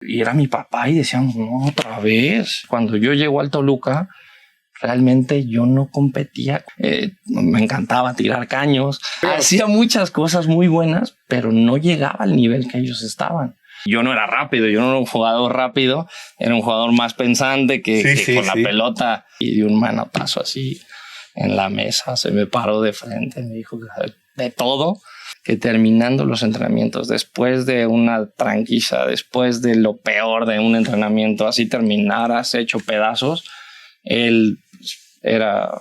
Y era mi papá y decían, no, otra vez. Cuando yo llego al Toluca, realmente yo no competía. Me encantaba tirar caños. Hacía muchas cosas muy buenas, pero no llegaba al nivel que ellos estaban. Yo no era rápido, yo no era un jugador rápido, era un jugador más pensante que con la pelota, y de un manotazo así en la mesa se me paró de frente, me dijo de todo, que terminando los entrenamientos, después de una tranquiza, después de lo peor de un entrenamiento, así terminaras hecho pedazos, él era...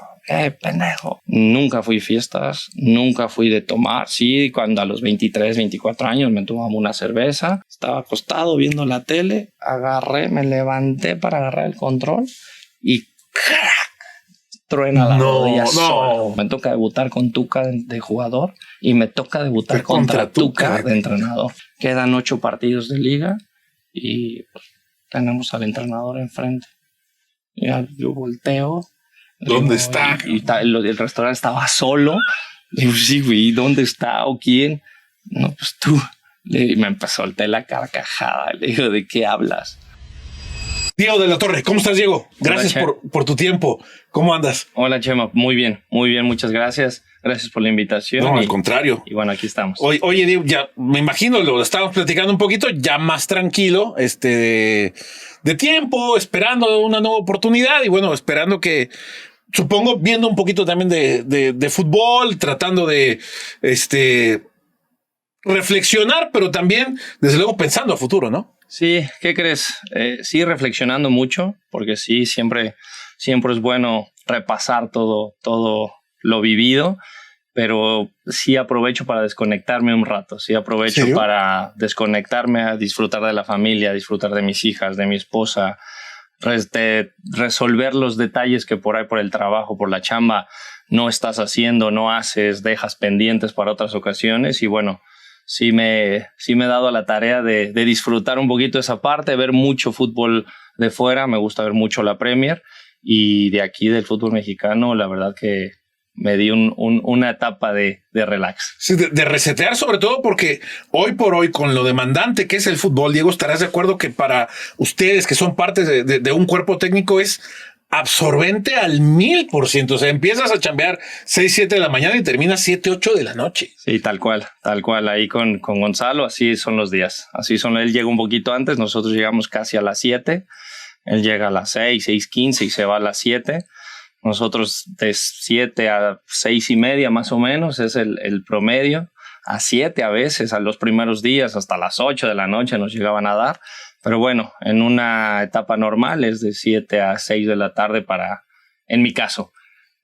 pendejo. Nunca fui fiestas, nunca fui de tomar. Sí, cuando a los 23, 24 años me tomaba una cerveza, estaba acostado viendo la tele, me levanté para agarrar el control y ¡crack! Truena la rodilla solo. Me toca debutar con Tuca de jugador y me toca debutar contra Tuca de entrenador. Quedan 8 partidos de liga y tenemos al entrenador enfrente. Ya yo volteo. ¿Dónde está? Y el restaurante estaba solo. Le digo, sí, güey, ¿dónde está? ¿O quién? No, pues tú. Me solté la carcajada. Le digo, ¿de qué hablas? Diego de la Torre, ¿cómo estás, Diego? Gracias por tu tiempo. ¿Cómo andas? Hola, Chema. Muy bien, muchas gracias. Gracias por la invitación. No, al contrario. Y bueno, aquí estamos. Oye, Diego, ya me imagino, lo estábamos platicando un poquito, ya más tranquilo, de tiempo, esperando una nueva oportunidad y bueno, esperando que, supongo, viendo un poquito también de fútbol, tratando de reflexionar, pero también, desde luego, pensando a futuro, ¿no? Sí, ¿qué crees? Sí, reflexionando mucho, porque sí, siempre es bueno repasar todo lo vivido, pero sí aprovecho para desconectarme un rato, sí aprovecho para desconectarme, a disfrutar de la familia, disfrutar de mis hijas, de mi esposa, resolver los detalles que por ahí, por el trabajo, por la chamba, no estás haciendo, no haces, dejas pendientes para otras ocasiones y bueno, sí me he dado a la tarea de disfrutar un poquito esa parte, ver mucho fútbol de fuera, me gusta ver mucho la Premier y de aquí del fútbol mexicano, la verdad que me di una etapa de relax. Sí, de resetear sobre todo porque hoy por hoy con lo demandante que es el fútbol, Diego, estarás de acuerdo que para ustedes que son parte de un cuerpo técnico es absorbente al 1000%. O sea, empiezas a chambear 6, 7 de la mañana y terminas 7, 8 de la noche. Sí, tal cual. Ahí con Gonzalo, así son los días. Así son. Él llega un poquito antes, nosotros llegamos casi a las 7. Él llega a las 6, 6:15 y se va a las 7. Nosotros de 7 a 6:30 más o menos es el promedio. A 7 a veces, a los primeros días, hasta las 8 de la noche nos llegaban a dar. Pero bueno, en una etapa normal es de 7 a 6 de la tarde en mi caso.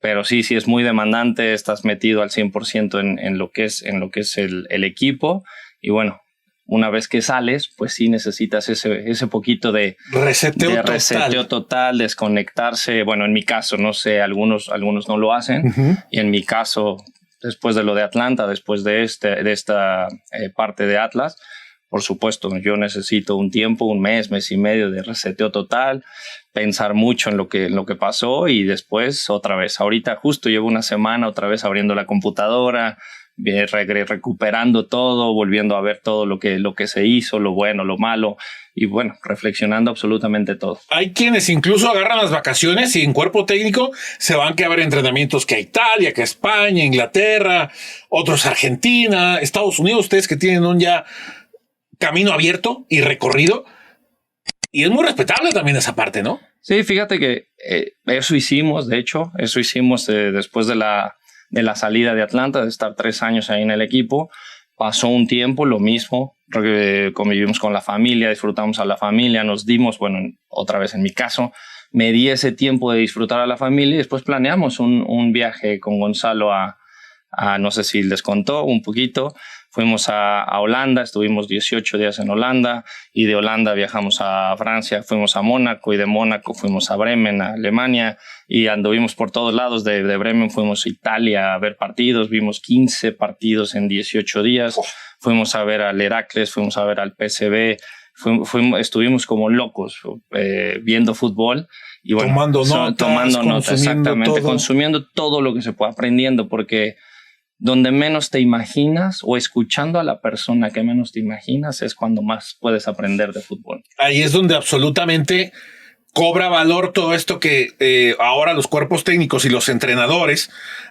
Pero sí es muy demandante, estás metido al 100% en lo que es el equipo. Y bueno, una vez que sales, pues sí necesitas ese poquito de reseteo total, desconectarse. Bueno, en mi caso, no sé, algunos no lo hacen. Uh-huh. Y en mi caso, después de lo de Atlanta, después de esta parte de Atlas, por supuesto, yo necesito un tiempo, un mes y medio de reseteo total, pensar mucho en lo que pasó y después otra vez. Ahorita justo llevo una semana otra vez abriendo la computadora, recuperando todo, volviendo a ver todo lo que se hizo, lo bueno, lo malo y bueno, reflexionando absolutamente todo. Hay quienes incluso agarran las vacaciones y en cuerpo técnico se van a ver entrenamientos que a Italia, que a España, Inglaterra, otros a Argentina, Estados Unidos, ustedes que tienen un ya camino abierto y recorrido. Y es muy respetable también esa parte, ¿no? Sí, fíjate que eso hicimos después de la salida de Atlanta, de estar 3 años ahí en el equipo. Pasó un tiempo, lo mismo, convivimos con la familia, disfrutamos a la familia, nos dimos, bueno, otra vez en mi caso, me di ese tiempo de disfrutar a la familia y después planeamos un viaje con Gonzalo a no sé si les contó un poquito. Fuimos a Holanda, estuvimos 18 días en Holanda y de Holanda viajamos a Francia, fuimos a Mónaco y de Mónaco fuimos a Bremen, a Alemania y anduvimos por todos lados. De Bremen fuimos a Italia a ver partidos, vimos 15 partidos en 18 días, fuimos a ver al Heracles, fuimos a ver al PSV, estuvimos como locos viendo fútbol. Y bueno, tomando notas, exactamente, consumiendo todo lo que se puede, aprendiendo porque donde menos te imaginas o escuchando a la persona que menos te imaginas es cuando más puedes aprender de fútbol. Ahí es donde absolutamente cobra valor todo esto que ahora los cuerpos técnicos y los entrenadores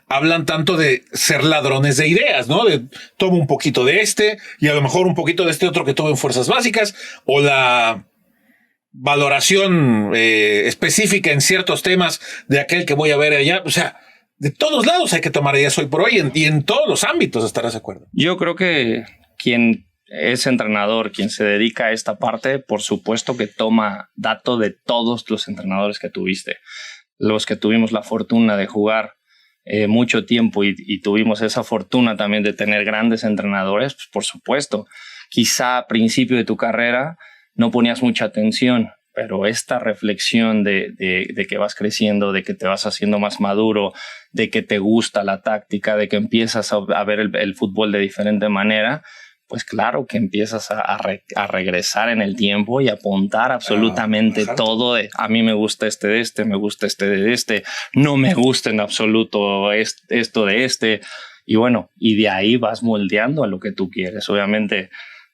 hablan tanto de ser ladrones de ideas, ¿no? De tomo un poquito de este y a lo mejor un poquito de este otro que tuve en fuerzas básicas, o la valoración específica en ciertos temas de aquel que voy a ver allá. O sea, de todos lados hay que tomar ideas hoy por hoy y en todos los ámbitos, ¿estarás de acuerdo? Yo creo que quien es entrenador, quien se dedica a esta parte, por supuesto que toma dato de todos los entrenadores que tuviste. Los que tuvimos la fortuna de jugar mucho tiempo y tuvimos esa fortuna también de tener grandes entrenadores, pues por supuesto. Quizá a principio de tu carrera no ponías mucha atención, pero esta reflexión de que vas creciendo, de que te vas haciendo más maduro, de que te gusta la táctica, de que empiezas a ver el fútbol de diferente manera, pues claro que empiezas a regresar en el tiempo y a apuntar absolutamente todo. A mí me gusta de este, me gusta de este, no me gusta en absoluto esto de este. Y bueno, y de ahí vas moldeando a lo que tú quieres. Obviamente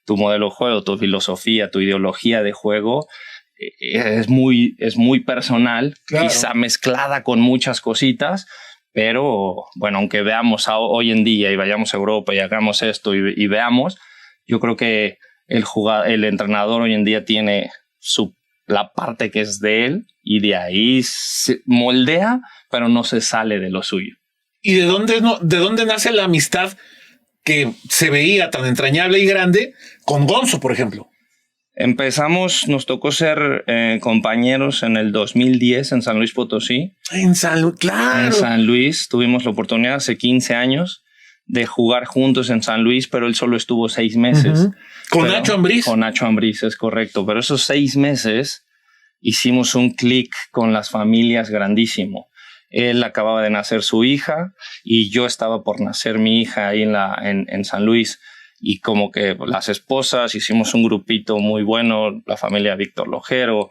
tu modelo de juego, tu filosofía, tu ideología de juego es muy personal, claro, quizá mezclada con muchas cositas. Pero bueno, aunque veamos hoy en día y vayamos a Europa y hagamos esto y veamos, yo creo que el entrenador hoy en día tiene la parte que es de él y de ahí se moldea, pero no se sale de lo suyo. ¿Y de dónde nace la amistad que se veía tan entrañable y grande con Gonzo, por ejemplo? Nos tocó ser compañeros en el 2010 en San Luis Potosí. Claro. En San Luis tuvimos la oportunidad hace 15 años de jugar juntos en San Luis, pero él solo estuvo 6 meses. Uh-huh. ¿Con Nacho Ambriz? Con Nacho Ambriz, es correcto. Pero esos 6 meses hicimos un clic con las familias grandísimo. Él acababa de nacer su hija y yo estaba por nacer mi hija ahí en San Luis. Y como que las esposas, hicimos un grupito muy bueno, la familia Víctor Lojero,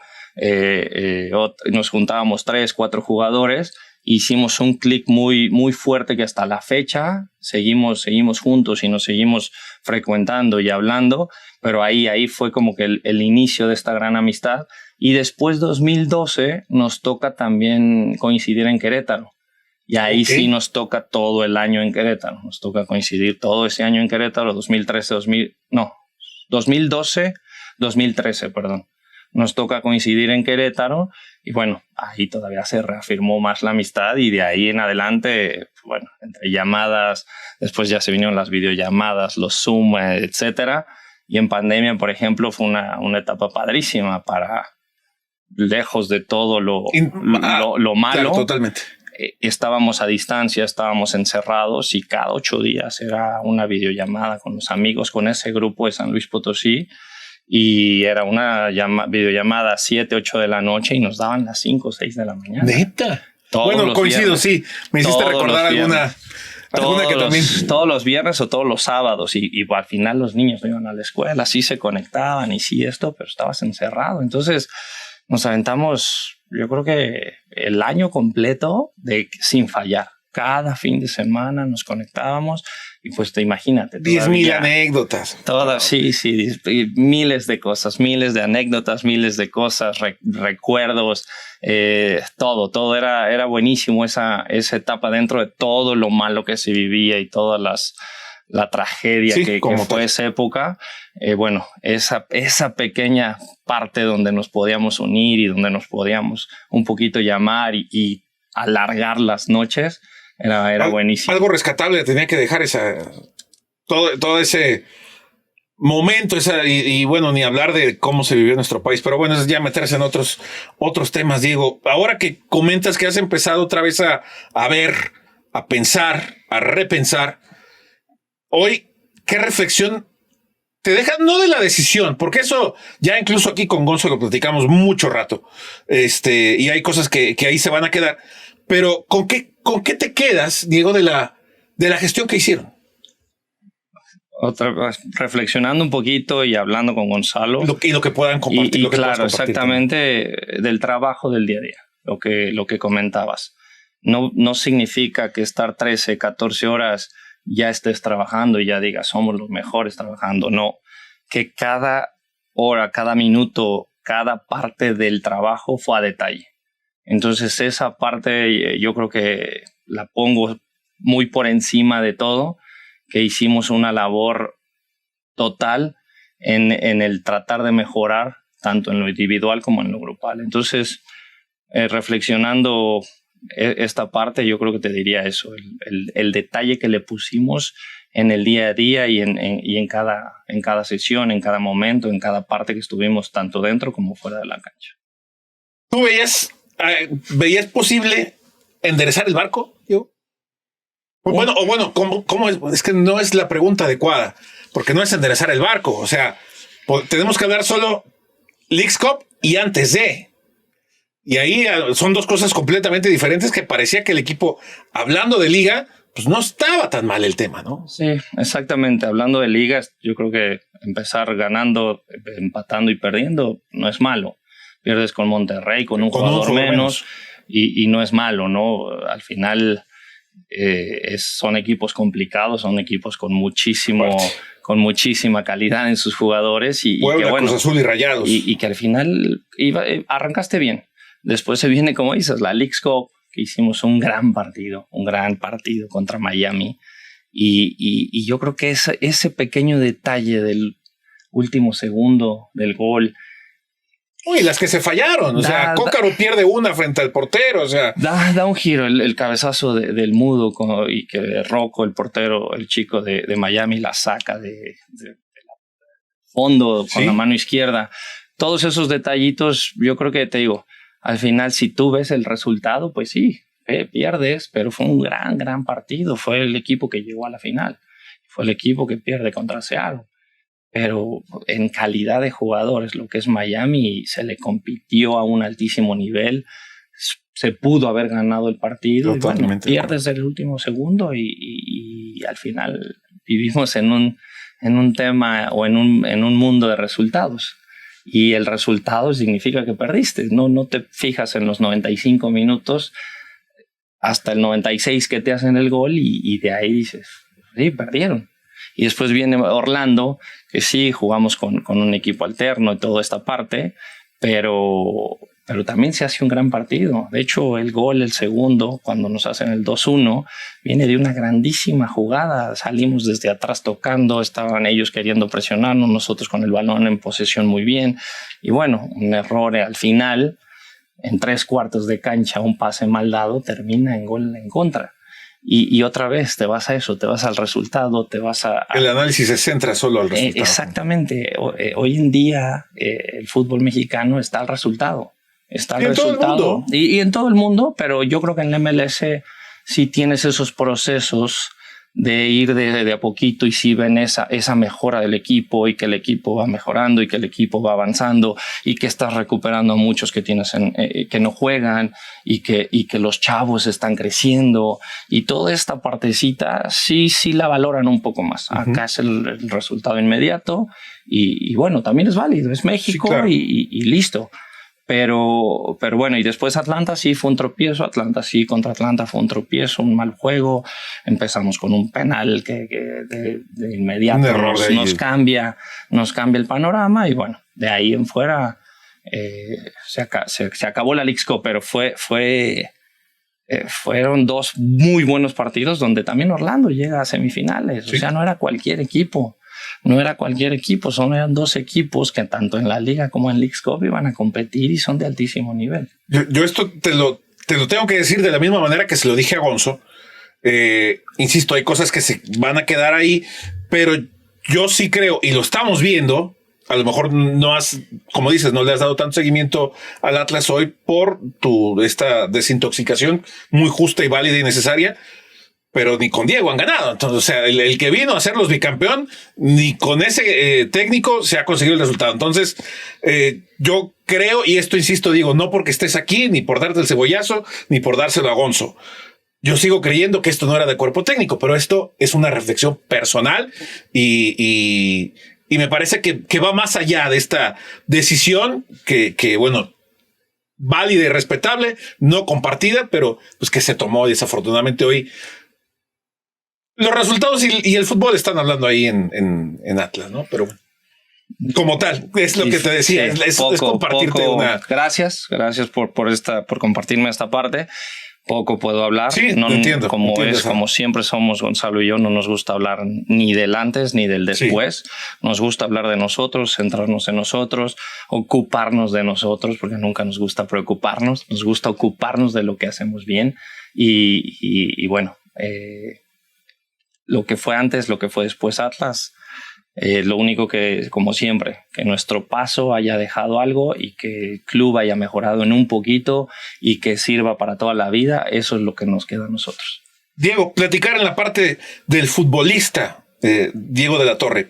nos juntábamos 3, 4 jugadores, hicimos un clic muy, muy fuerte que hasta la fecha seguimos juntos y nos seguimos frecuentando y hablando, pero ahí fue como que el inicio de esta gran amistad. Y después 2012 nos toca también coincidir en Querétaro. Y ahí sí nos toca todo el año en Querétaro. Nos toca coincidir todo ese año en Querétaro, 2012, 2013, perdón. Nos toca coincidir en Querétaro y bueno, ahí todavía se reafirmó más la amistad y de ahí en adelante, bueno, entre llamadas, después ya se vinieron las videollamadas, los Zoom, etcétera. Y en pandemia, por ejemplo, fue una etapa padrísima para, lejos de todo lo malo. Claro, totalmente. Estábamos a distancia, estábamos encerrados y cada 8 días era una videollamada con los amigos, con ese grupo de San Luis Potosí, y era una videollamada a 7, 8 de la noche y nos daban las 5, 6 de la mañana. ¿Neta? Bueno, coincido, viernes, sí. Me hiciste recordar alguna que también. Todos los viernes o todos los sábados y al final los niños no iban a la escuela, sí se conectaban y sí esto, pero estabas encerrado. Entonces nos aventamos, yo creo que el año completo sin fallar. Cada fin de semana nos conectábamos y pues te imagínate. 10,000 anécdotas. Todas, sí, miles de cosas, miles de anécdotas, miles de cosas, recuerdos, todo era buenísimo esa etapa dentro de todo lo malo que se vivía y toda la tragedia que fue esa época. Bueno, esa pequeña parte donde nos podíamos unir y donde nos podíamos un poquito llamar y alargar las noches, era buenísimo. Algo rescatable tenía que dejar todo ese momento, y bueno, ni hablar de cómo se vivió en nuestro país, pero bueno, es ya meterse en otros temas, Diego. Ahora que comentas que has empezado otra vez a ver, a pensar, a repensar, hoy, ¿qué reflexión te deja? No de la decisión, porque eso ya incluso aquí con Gonzo lo platicamos mucho rato, y hay cosas que ahí se van a quedar, pero ¿con qué te quedas, Diego, de la gestión que hicieron? Reflexionando un poquito y hablando con Gonzalo. Y lo que puedan compartir. Y claro, exactamente también. Del trabajo del día a día, lo que comentabas. No significa que estar 13, 14 horas ya estés trabajando y ya digas, somos los mejores trabajando. No, que cada hora, cada minuto, cada parte del trabajo fue a detalle. Entonces esa parte yo creo que la pongo muy por encima de todo, que hicimos una labor total en el tratar de mejorar tanto en lo individual como en lo grupal. Entonces, reflexionando esta parte, yo creo que te diría eso, el detalle que le pusimos en el día a día y en cada sesión, en cada momento, en cada parte que estuvimos tanto dentro como fuera de la cancha. ¿Tú veías posible enderezar el barco, Diego? Bueno, ¿cómo es? Es que no es la pregunta adecuada, porque no es enderezar el barco. O sea, tenemos que hablar solo Leagues Cup y antes de. Y ahí son dos cosas completamente diferentes que parecía que el equipo, hablando de liga, pues no estaba tan mal el tema, ¿no? Sí, exactamente. Hablando de ligas, yo creo que empezar ganando, empatando y perdiendo no es malo. Pierdes con Monterrey, con un jugador menos. Y no es malo, ¿no? Al final son equipos complicados, son equipos con muchísima calidad en sus jugadores. Puebla, que, bueno, Cruz Azul y Rayados. Y que al final arrancaste bien. Después se viene, como dices, la Leagues Cup, que hicimos un gran partido contra Miami. Y yo creo que ese pequeño detalle del último segundo del gol. Uy, las que se fallaron. O sea, Cócaro pierde una frente al portero. O sea, da un giro el cabezazo del Mudo y que Rocco, el portero, el chico de Miami, la saca de fondo con la mano izquierda. Todos esos detallitos, yo creo que te digo, al final, si tú ves el resultado, pues sí, pierdes, pero fue un gran partido. Fue el equipo que llegó a la final. Fue el equipo que pierde contra Seattle. Pero en calidad de jugadores, lo que es Miami, se le compitió a un altísimo nivel. Se pudo haber ganado el partido. Totalmente. Y bueno, pierdes el último segundo y al final vivimos en un tema o en un mundo de resultados. Y el resultado significa que perdiste. No te fijas en los 95 minutos hasta el 96 que te hacen el gol y de ahí dices, sí, perdieron. Y después viene Orlando, que sí, jugamos con un equipo alterno y toda esta parte, pero también se hace un gran partido. De hecho, el gol, el segundo, cuando nos hacen el 2-1, viene de una grandísima jugada. Salimos desde atrás tocando, estaban ellos queriendo presionarnos, nosotros con el balón en posesión muy bien. Y bueno, un error al final, en 3/4 de cancha, un pase mal dado, termina en gol en contra. Y otra vez te vas a eso, te vas al resultado, te vas a... El análisis se centra solo al resultado. Exactamente. Hoy en día el fútbol mexicano está al resultado. Está el resultado y en todo el mundo, pero yo creo que en la MLS sí tienes esos procesos de ir de a poquito y sí ven esa mejora del equipo y que el equipo va mejorando y que el equipo va avanzando y que estás recuperando a muchos que tienes que no juegan y que los chavos están creciendo y toda esta partecita sí la valoran un poco más. Uh-huh. Acá es el resultado inmediato y bueno, también es válido, es México, sí, claro. y listo. Pero bueno, y después Atlanta sí fue un tropiezo, contra Atlanta fue un tropiezo, un mal juego, empezamos con un penal que de inmediato nos cambia el panorama y bueno, de ahí en fuera se acabó la Leagues Cup, pero fueron dos muy buenos partidos donde también Orlando llega a semifinales, sí. O sea, no era cualquier equipo. Eran dos equipos que tanto en la liga como en Leagues Cup iban a competir y son de altísimo nivel. Yo esto te lo tengo que decir de la misma manera que se lo dije a Gonzo. Insisto, hay cosas que se van a quedar ahí, pero yo sí creo, y lo estamos viendo, a lo mejor como dices, no le has dado tanto seguimiento al Atlas hoy por esta desintoxicación muy justa y válida y necesaria. Pero ni con Diego han ganado. Entonces, o sea, el que vino a serlos bicampeón, ni con ese técnico se ha conseguido el resultado. Entonces, yo creo, y esto insisto, digo, no porque estés aquí, ni por darte el cebollazo, ni por dárselo a Gonzo. Yo sigo creyendo que esto no era de cuerpo técnico, pero esto es una reflexión personal y me parece que va más allá de esta decisión que bueno, válida y respetable, no compartida, pero pues que se tomó desafortunadamente hoy. Los resultados y el fútbol están hablando ahí en Atlas, ¿no? Pero como tal, es lo que te decía, sí, es compartirte una... Gracias por compartirme esta parte. Poco puedo hablar. Sí, no, entiendo. Como siempre somos Gonzalo y yo, no nos gusta hablar ni del antes ni del después. Sí. Nos gusta hablar de nosotros, centrarnos en nosotros, ocuparnos de nosotros, porque nunca nos gusta preocuparnos. Nos gusta ocuparnos de lo que hacemos bien. Y bueno, lo que fue antes, lo que fue después Atlas, lo único que, como siempre, que nuestro paso haya dejado algo y que el club haya mejorado en un poquito y que sirva para toda la vida, eso es lo que nos queda a nosotros. Diego, platicar en la parte del futbolista, Diego de la Torre.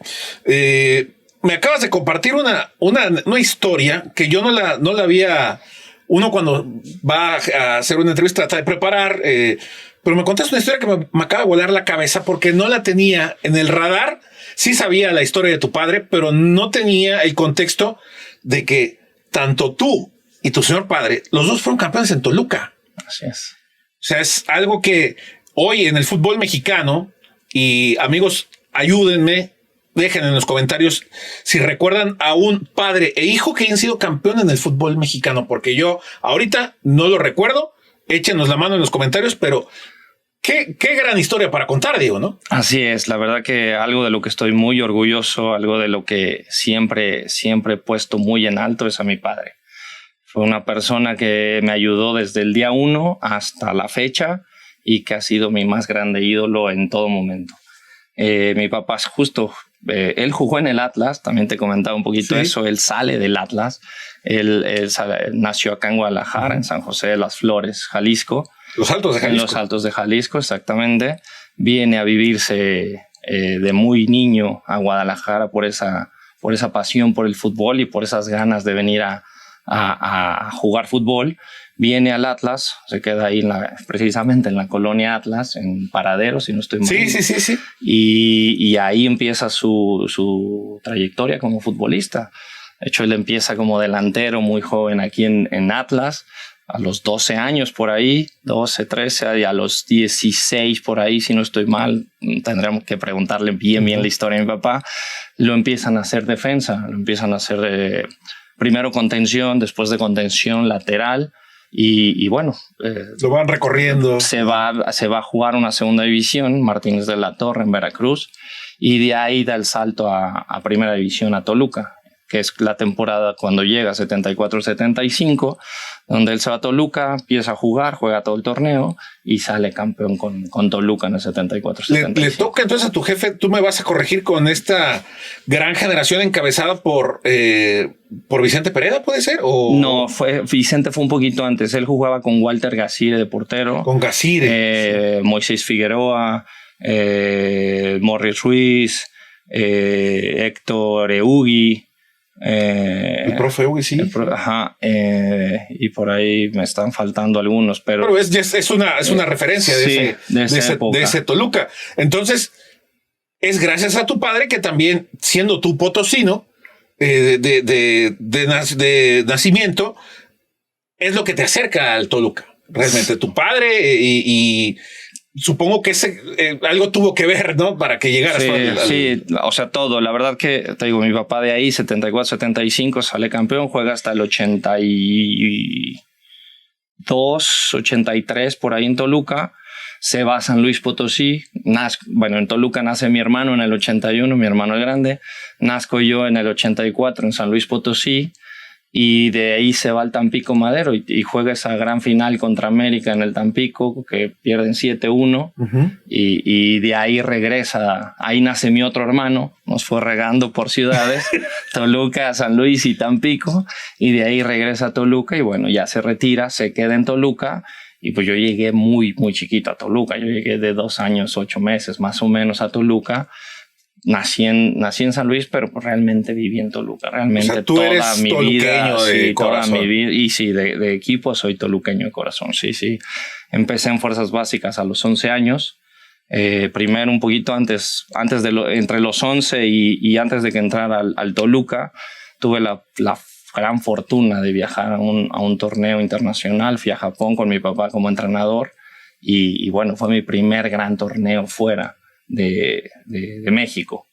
Me acabas de compartir una historia que yo no la había... Uno cuando va a hacer una entrevista trata de preparar, pero me contaste una historia que me acaba de volar la cabeza porque no la tenía en el radar. Sí sabía la historia de tu padre, pero no tenía el contexto de que tanto tú y tu señor padre, los dos fueron campeones en Toluca. Así es. O sea, es algo que hoy en el fútbol mexicano, y amigos, ayúdenme, dejen en los comentarios si recuerdan a un padre e hijo que hayan sido campeón en el fútbol mexicano, porque yo ahorita no lo recuerdo. Échenos la mano en los comentarios, pero qué gran historia para contar, Diego, ¿no? Así es, la verdad que algo de lo que estoy muy orgulloso, algo de lo que siempre he puesto muy en alto es a mi padre. Fue una persona que me ayudó desde el día 1 hasta la fecha y que ha sido mi más grande ídolo en todo momento. Mi papá es justo, él jugó en el Atlas, también te comentaba un poquito eso, él sale del Atlas, él nació acá en Guadalajara, en San José de las Flores, Jalisco. Los Altos de Jalisco. En los Altos de Jalisco, exactamente. Viene a vivirse de muy niño a Guadalajara por esa pasión por el fútbol y por esas ganas de venir a jugar fútbol. Viene al Atlas, se queda ahí precisamente en la colonia Atlas, en Paradero, si no estoy mal. Sí. Y ahí empieza su trayectoria como futbolista. De hecho, él empieza como delantero muy joven aquí en Atlas, a los 12 años por ahí, 12, 13, y a los 16 por ahí, si no estoy mal, tendremos que preguntarle bien la historia de mi papá. Lo empiezan a hacer defensa, lo empiezan a hacer primero contención, después de contención lateral, y bueno. Lo van recorriendo. Se va a jugar una segunda división, Martínez de la Torre en Veracruz, y de ahí da el salto a primera división a Toluca, que es la temporada cuando llega 74-75, donde él se va a Toluca, empieza a jugar, juega todo el torneo y sale campeón con Toluca en el 74-75. Le toca entonces a tu jefe, tú me vas a corregir con esta gran generación encabezada por Vicente Pereda, ¿puede ser? ¿O? No, Vicente fue un poquito antes. Él jugaba con Walter Gacire de portero. Con Gacire. Moisés Figueroa, Morris Ruiz, Héctor Eugui. El profe Eugui, sí. Y por ahí me están faltando algunos, pero es una referencia de ese Toluca. Entonces, es gracias a tu padre que también, siendo tú potosino de nacimiento, es lo que te acerca al Toluca. Realmente tu padre y supongo que algo tuvo que ver, ¿no? Para que llegaras. Sí, o sea, todo. La verdad que, te digo, mi papá de ahí, 74-75, sale campeón, juega hasta el 82, 83, por ahí en Toluca. Se va a San Luis Potosí. En Toluca nace mi hermano en el 81, mi hermano el grande. Nazco yo en el 84 en San Luis Potosí. Y de ahí se va al Tampico Madero y juega esa gran final contra América en el Tampico, que pierden 7-1. Y de ahí regresa. Ahí nace mi otro hermano, nos fue regando por ciudades, Toluca, San Luis y Tampico, y de ahí regresa a Toluca y bueno, ya se retira, se queda en Toluca. Y pues yo llegué muy chiquito a Toluca, yo llegué de 2 años, 8 meses más o menos a Toluca. Nací en San Luis, pero realmente viví en Toluca. Realmente, o sea, tú toda eres mi vida, de corazón. Toda mi vida, y sí, de equipo soy toluqueño de corazón. Sí. Empecé en fuerzas básicas a los 11 años. Primero un poquito antes entre los 11 y antes de que entrara al Toluca, tuve la gran fortuna de viajar a un torneo internacional. Fui a Japón con mi papá como entrenador y bueno, fue mi primer gran torneo fuera de México.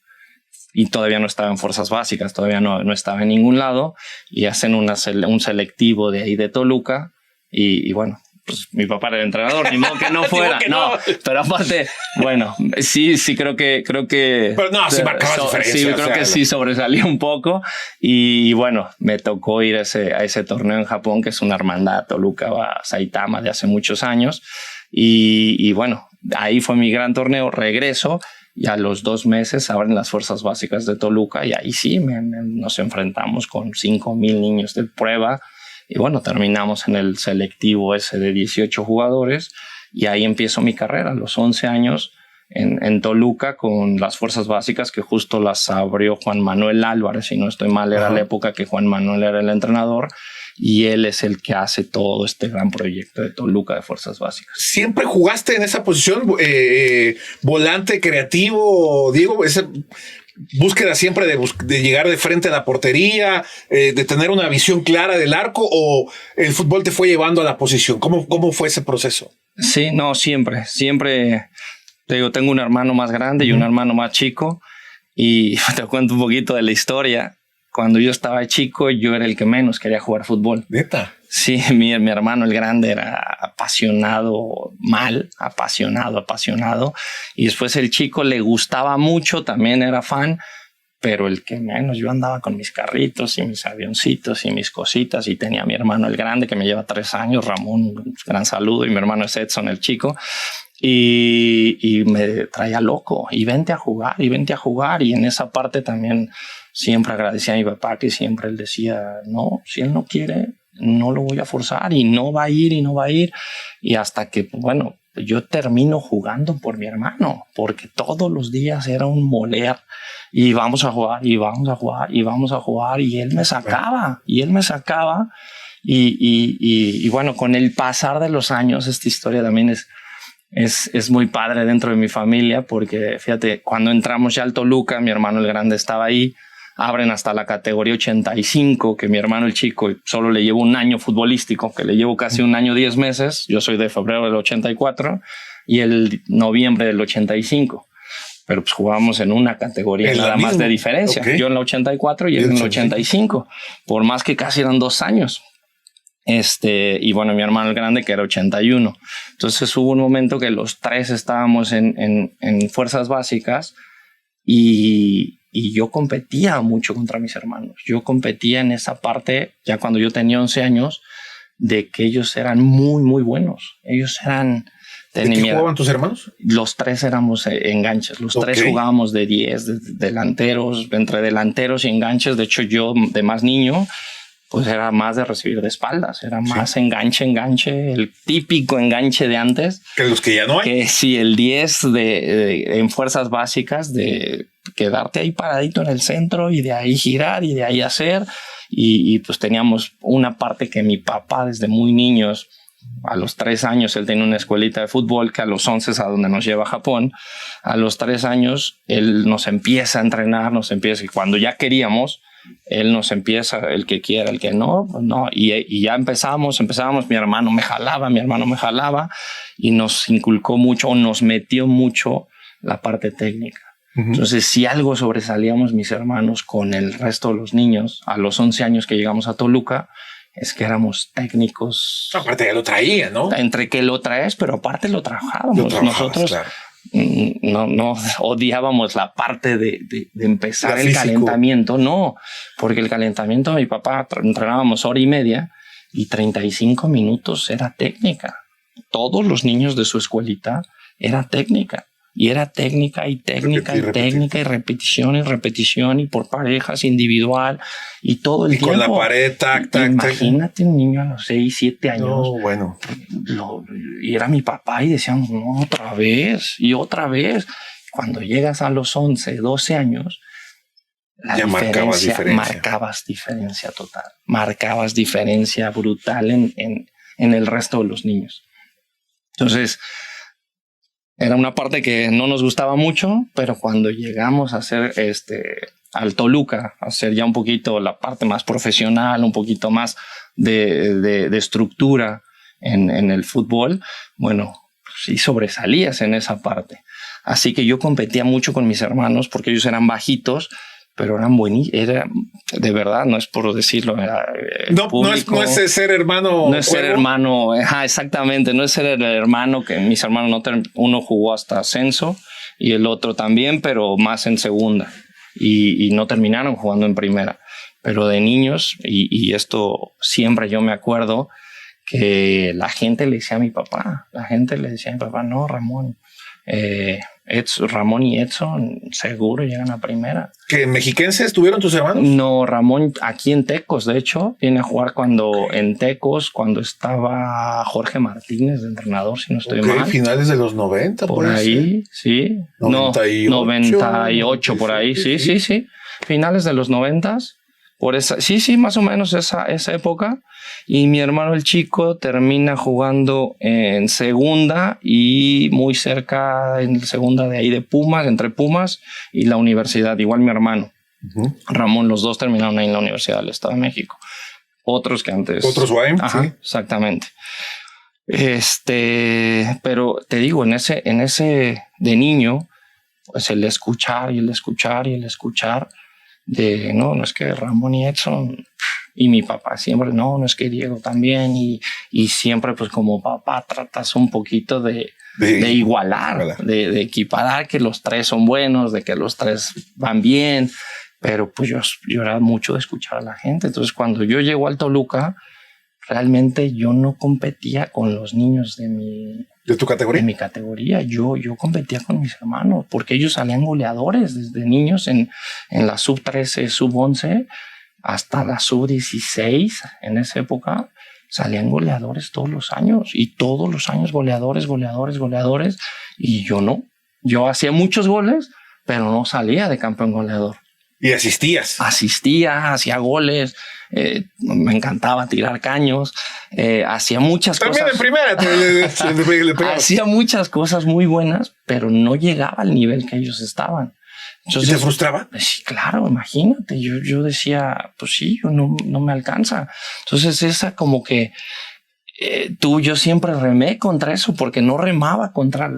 Y todavía no estaba en fuerzas básicas, todavía no estaba en ningún lado, y hacen un selectivo de ahí de Toluca, y bueno, pues mi papá era el entrenador, ni modo que no fuera, no, pero aparte, bueno, sí, creo que pero no, sí marcaba diferencia. Sí, creo que sí sobresalía un poco, y bueno, me tocó ir a ese torneo en Japón, que es una hermandad Toluca a Saitama de hace muchos años, y bueno, ahí fue mi gran torneo, regreso, y a los 2 meses abren las fuerzas básicas de Toluca, y ahí sí nos enfrentamos con 5,000 niños de prueba, y bueno, terminamos en el selectivo ese de 18 jugadores, y ahí empiezo mi carrera a los 11 años en Toluca con las fuerzas básicas, que justo las abrió Juan Manuel Álvarez, si no estoy mal, era la época que Juan Manuel era el entrenador, y él es el que hace todo este gran proyecto de Toluca de fuerzas básicas. ¿Siempre jugaste en esa posición? Volante creativo, Diego, esa búsqueda siempre de llegar de frente a la portería, de tener una visión clara del arco, o el fútbol te fue llevando a la posición. ¿Cómo fue ese proceso? Sí, no, siempre. Te digo, tengo un hermano más grande y un hermano más chico, y te cuento un poquito de la historia. Cuando yo estaba chico, yo era el que menos quería jugar fútbol. ¿Neta? Sí, mi hermano el grande era apasionado, apasionado. Y después el chico le gustaba mucho, también era fan, pero el que menos. Yo andaba con mis carritos y mis avioncitos y mis cositas, y tenía a mi hermano el grande, que me lleva 3 años, Ramón, un gran saludo, y mi hermano es Edson, el chico. Y me traía loco, y vente a jugar, y en esa parte también siempre agradecía a mi papá, que siempre él decía, no, si él no quiere, no lo voy a forzar, y no va a ir, y hasta que, bueno, yo termino jugando por mi hermano, porque todos los días era un moler, y vamos a jugar, y él me sacaba, y bueno, con el pasar de los años, esta historia también es muy padre dentro de mi familia, porque fíjate, cuando entramos ya al Toluca, mi hermano el grande estaba ahí, abren hasta la categoría 85, que mi hermano el chico solo le llevo un año futbolístico, que le llevo casi un año 10 meses, yo soy de febrero del 84, y el noviembre del 85, pero pues jugábamos en una categoría nada más de diferencia, yo en la 84 y él en la 85, por más que casi eran 2 años. Y bueno, mi hermano el grande, que era 81. Entonces hubo un momento que los 3 estábamos en fuerzas básicas, y yo competía mucho contra mis hermanos. Yo competía en esa parte, ya cuando yo tenía 11 años, de que ellos eran muy, muy buenos. Ellos eran... ¿De qué jugaban tus hermanos? Los 3 éramos enganches. Los 3 jugábamos de 10, delanteros, entre delanteros y enganches. De hecho, yo de más niño, pues era más de recibir de espaldas, era más enganche, el típico enganche de antes. Que los que ya no hay. Que sí, el 10 en fuerzas básicas, de quedarte ahí paradito en el centro y de ahí girar y de ahí hacer. Y pues teníamos una parte que mi papá desde muy niños, a los 3 años, él tenía una escuelita de fútbol, que a los 11 es a donde nos lleva a Japón. A los 3 años, él nos empieza a entrenar, y cuando ya queríamos, él nos empieza, el que quiera, el que no, pues no. Y ya empezamos, mi hermano me jalaba, y nos inculcó mucho, nos metió mucho la parte técnica. Entonces, si algo sobresalíamos mis hermanos con el resto de los niños, a los 11 años que llegamos a Toluca, es que éramos técnicos. Aparte ya lo traía, ¿no? Entre que lo traes, pero aparte lo trabajábamos. Nosotros, claro, no odiábamos la parte de empezar el calentamiento, no, porque el calentamiento, mi papá entrenábamos 1:30 y 35 minutos era técnica. Todos los niños de su escuelita era técnica. Y era técnica y repetición, y por parejas, individual, y todo el tiempo. Y con la pared, tac. Imagínate un niño a los 6, 7 años. No, bueno. Y era mi papá, y decíamos, no, otra vez. Cuando llegas a los 11, 12 años, marcabas diferencia total. Marcabas diferencia brutal en el resto de los niños. Entonces, era una parte que no nos gustaba mucho, pero cuando llegamos a hacer al Toluca, a hacer ya un poquito la parte más profesional, un poquito más de estructura en el fútbol, bueno, sí sobresalías en esa parte. Así que yo competía mucho con mis hermanos porque ellos eran bajitos, pero eran buenísimos. Era, de verdad, no es por decirlo. Era, no es ser hermano. No es ser hermano. Exactamente. No es ser el hermano que mis hermanos uno jugó hasta ascenso y el otro también, pero más en segunda. Y no terminaron jugando en primera. Pero de niños, y esto siempre yo me acuerdo, que la gente le decía a mi papá, no, Ramón, Ramón y Edson seguro llegan a primera. ¿Que mexiquenses tuvieron tus hermanos? No, Ramón aquí en Tecos, de hecho, viene a jugar en Tecos, cuando estaba Jorge Martínez de entrenador, si no estoy mal. Finales de los 90. Por ahí, sí. 98, 98 por ahí, sí. Finales de los 90. Sí, más o menos esa época. Y mi hermano el chico termina jugando en segunda y muy cerca en segunda de ahí de Pumas, entre Pumas y la universidad. Igual mi hermano, Ramón, los dos terminaron ahí en la Universidad del Estado de México. Otros que antes. Otros UAM, sí. Exactamente. Pero te digo, en ese de niño, pues el escuchar de no es que Ramón y Edson y mi papá siempre, no es que Diego también y siempre pues como papá tratas un poquito de igualar, de equiparar que los tres son buenos, de que los tres van bien, pero pues yo era mucho de escuchar a la gente. Entonces cuando yo llego al Toluca, realmente yo no competía con los niños ¿De tu categoría? De mi categoría. Yo competía con mis hermanos porque ellos salían goleadores desde niños en la sub-13, sub-11 hasta la sub-16. En esa época salían goleadores todos los años y todos los años goleadores. Y yo no. Yo hacía muchos goles, pero no salía de campeón goleador. ¿Y asistías? Asistía, hacía goles, me encantaba tirar caños, hacía muchas cosas. También en primera. Hacía muchas cosas muy buenas, pero no llegaba al nivel que ellos estaban. Entonces, ¿y te frustraba? Sí, claro, imagínate. Yo decía, pues sí, yo no me alcanza. Entonces esa como que yo siempre remé contra eso porque no remaba contra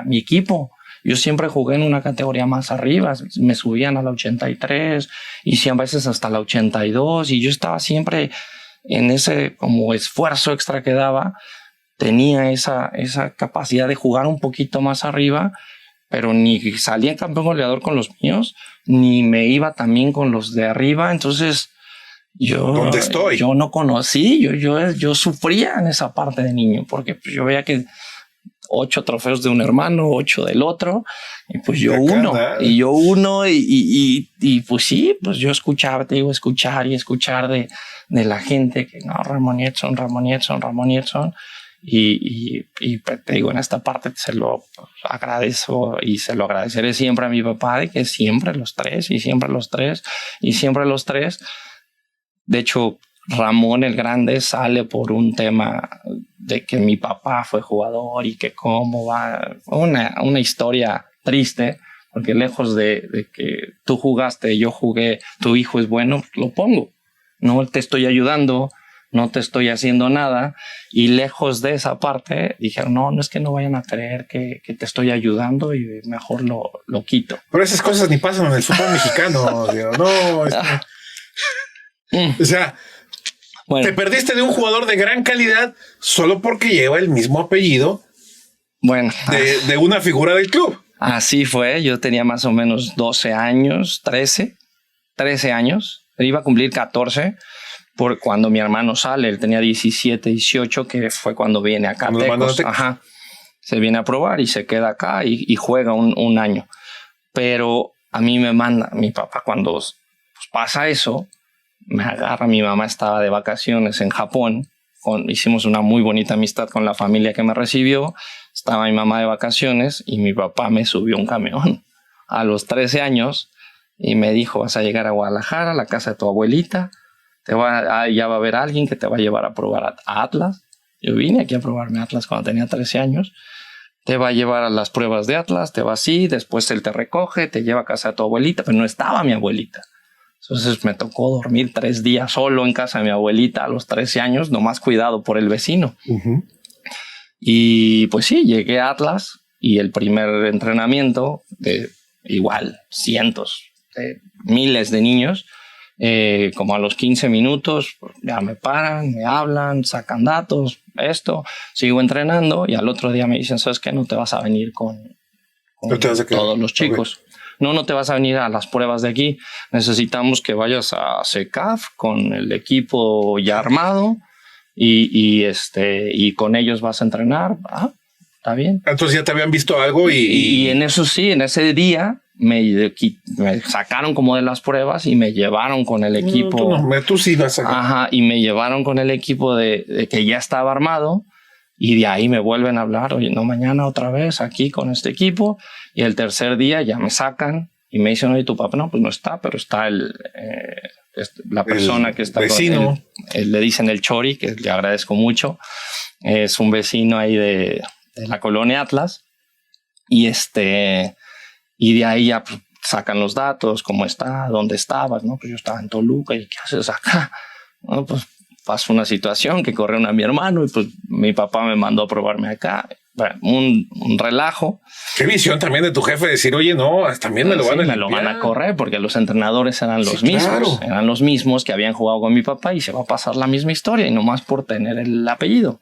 mi equipo. Yo siempre jugué en una categoría más arriba, me subían a la 83 y 100 veces hasta la 82 y yo estaba siempre en ese como esfuerzo extra que daba. Tenía esa capacidad de jugar un poquito más arriba, pero ni salía campeón goleador con los míos, ni me iba también con los de arriba. Entonces ¿dónde estoy? Yo no conocí, yo sufría en esa parte de niño porque yo veía que 8 trofeos de un hermano, 8 del otro, y pues yo uno, y pues sí, pues yo escuchar de la gente que no, Ramón y Edson, y te digo, en esta parte se lo agradezco y se lo agradeceré siempre a mi papá de que siempre los tres. De hecho, Ramón el Grande sale por un tema de que mi papá fue jugador y que cómo va, una historia triste, porque lejos de que tú jugaste, yo jugué, tu hijo es bueno, lo pongo. No te estoy ayudando, no te estoy haciendo nada. Y lejos de esa parte, dijeron, no es que no vayan a creer que te estoy ayudando y mejor lo quito. Pero esas cosas ni pasan en el fútbol mexicano. O sea... Bueno, te perdiste de un jugador de gran calidad solo porque lleva el mismo apellido de una figura del club. Así fue. Yo tenía más o menos 12 años, 13 años. Iba a cumplir 14 por cuando mi hermano sale. Él tenía 17, 18, que fue cuando viene acá. Ajá. Se viene a probar y se queda acá y juega un año. Pero a mí me manda mi papá cuando pues, pasa eso. Me agarra, mi mamá estaba de vacaciones en Japón, hicimos una muy bonita amistad con la familia que me recibió, estaba mi mamá de vacaciones y mi papá me subió un camión a los 13 años y me dijo, vas a llegar a Guadalajara, a la casa de tu abuelita, ya va a haber alguien que te va a llevar a probar a Atlas. Yo vine aquí a probarme Atlas cuando tenía 13 años, te va a llevar a las pruebas de Atlas, te va así, después él te recoge, te lleva a casa de tu abuelita, pero no estaba mi abuelita. Entonces me tocó dormir 3 días solo en casa de mi abuelita a los 13 años, nomás cuidado por el vecino. Y pues sí, llegué a Atlas y el primer entrenamiento de igual cientos, de miles de niños, como a los 15 minutos ya me paran, me hablan, sacan datos, sigo entrenando y al otro día me dicen, ¿sabes qué? No te vas a venir con todos los chicos. Okay. No te vas a venir a las pruebas de aquí. Necesitamos que vayas a CECAF con el equipo ya armado y con ellos vas a entrenar. Está bien. Entonces ya te habían visto algo y en eso sí, en ese día me sacaron como de las pruebas y me llevaron con el equipo. Tú sí vas a... Ajá, y me llevaron con el equipo de que ya estaba armado y de ahí me vuelven a hablar, oye, no, mañana otra vez aquí con este equipo, y el tercer día ya me sacan y me dicen, oye, tu papá no, pues no está, pero está la persona que está vecino. Le dicen el Chori, que le agradezco mucho, es un vecino ahí de la colonia Atlas, y de ahí ya pues, sacan los datos, cómo está, dónde estabas, ¿no? Pues yo estaba en Toluca, ¿y qué haces acá? No, pues pasó una situación que corrieron a mi hermano y pues mi papá me mandó a probarme acá. Bueno, un relajo. Qué visión también de tu jefe decir, oye, no, también me lo van a limpiar. Me lo van a correr porque los entrenadores eran los mismos. Claro. Eran los mismos que habían jugado con mi papá y se va a pasar la misma historia y nomás por tener el apellido.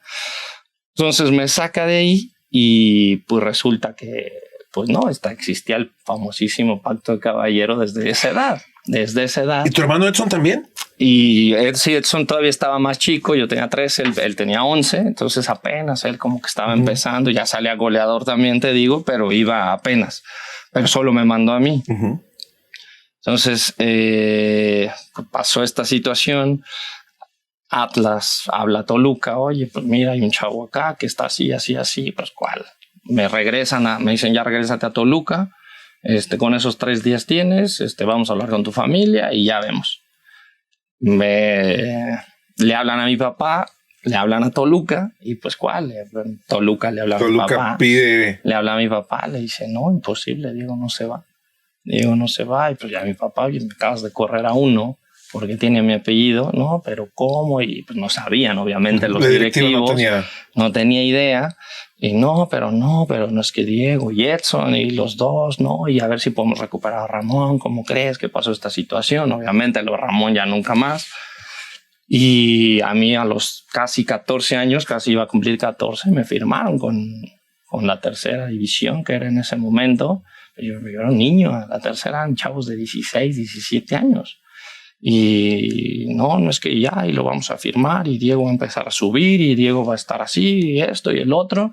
Entonces me saca de ahí y pues resulta que pues no, existía el famosísimo pacto de caballero desde esa edad. ¿Y tu hermano Edson también? Y Edson todavía estaba más chico, yo tenía 13, él tenía 11, entonces apenas él como que estaba empezando, ya salía goleador también te digo, pero iba apenas, pero solo me mandó a mí. Entonces pasó esta situación, Atlas habla a Toluca, oye, pues mira, hay un chavo acá que está así, pues ¿cuál? Me dicen ya regrésate a Toluca, con esos 3 días tienes, vamos a hablar con tu familia y ya vemos. Le hablan a mi papá, le hablan a Toluca y pues ¿cuál? Toluca le habla a mi papá. Le habla a mi papá, le dice, no, imposible, Diego no se va. Y pues ya mi papá, oye, me acabas de correr a uno porque tiene mi apellido, no, pero ¿cómo? Y pues no sabían, obviamente, los directivos. No tenía idea. Y no, pero no es que Diego y Edson y los dos, no, y a ver si podemos recuperar a Ramón, ¿cómo crees que pasó esta situación? Obviamente lo Ramón ya nunca más. Y a mí a los casi 14 años, casi iba a cumplir 14, me firmaron con la tercera división, que era en ese momento. Yo era un niño, la tercera eran chavos de 16, 17 años. Y no es que ya, y lo vamos a firmar, y Diego va a empezar a subir, y Diego va a estar así, y esto y el otro.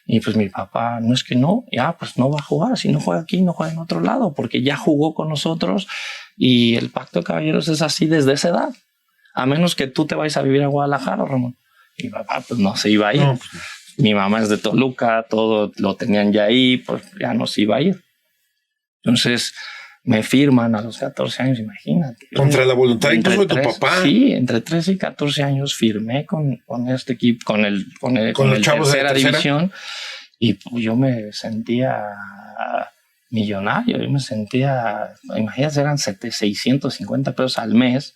Y pues mi papá, no es que no, ya, pues no va a jugar, si no juega aquí, no juega en otro lado, porque ya jugó con nosotros, y el pacto de caballeros es así desde esa edad, a menos que tú te vayas a vivir a Guadalajara, Ramón. Y mi papá pues no se iba a ir. No. Mi mamá es de Toluca, todo lo tenían ya ahí, pues ya no se iba a ir. Entonces me firman a los 14 años, imagínate. Contra la voluntad incluso de tu papá. Sí, entre 13 y 14 años firmé con este equipo, con el tercera división, y pues yo me sentía millonario, imagínate, eran 650 pesos al mes.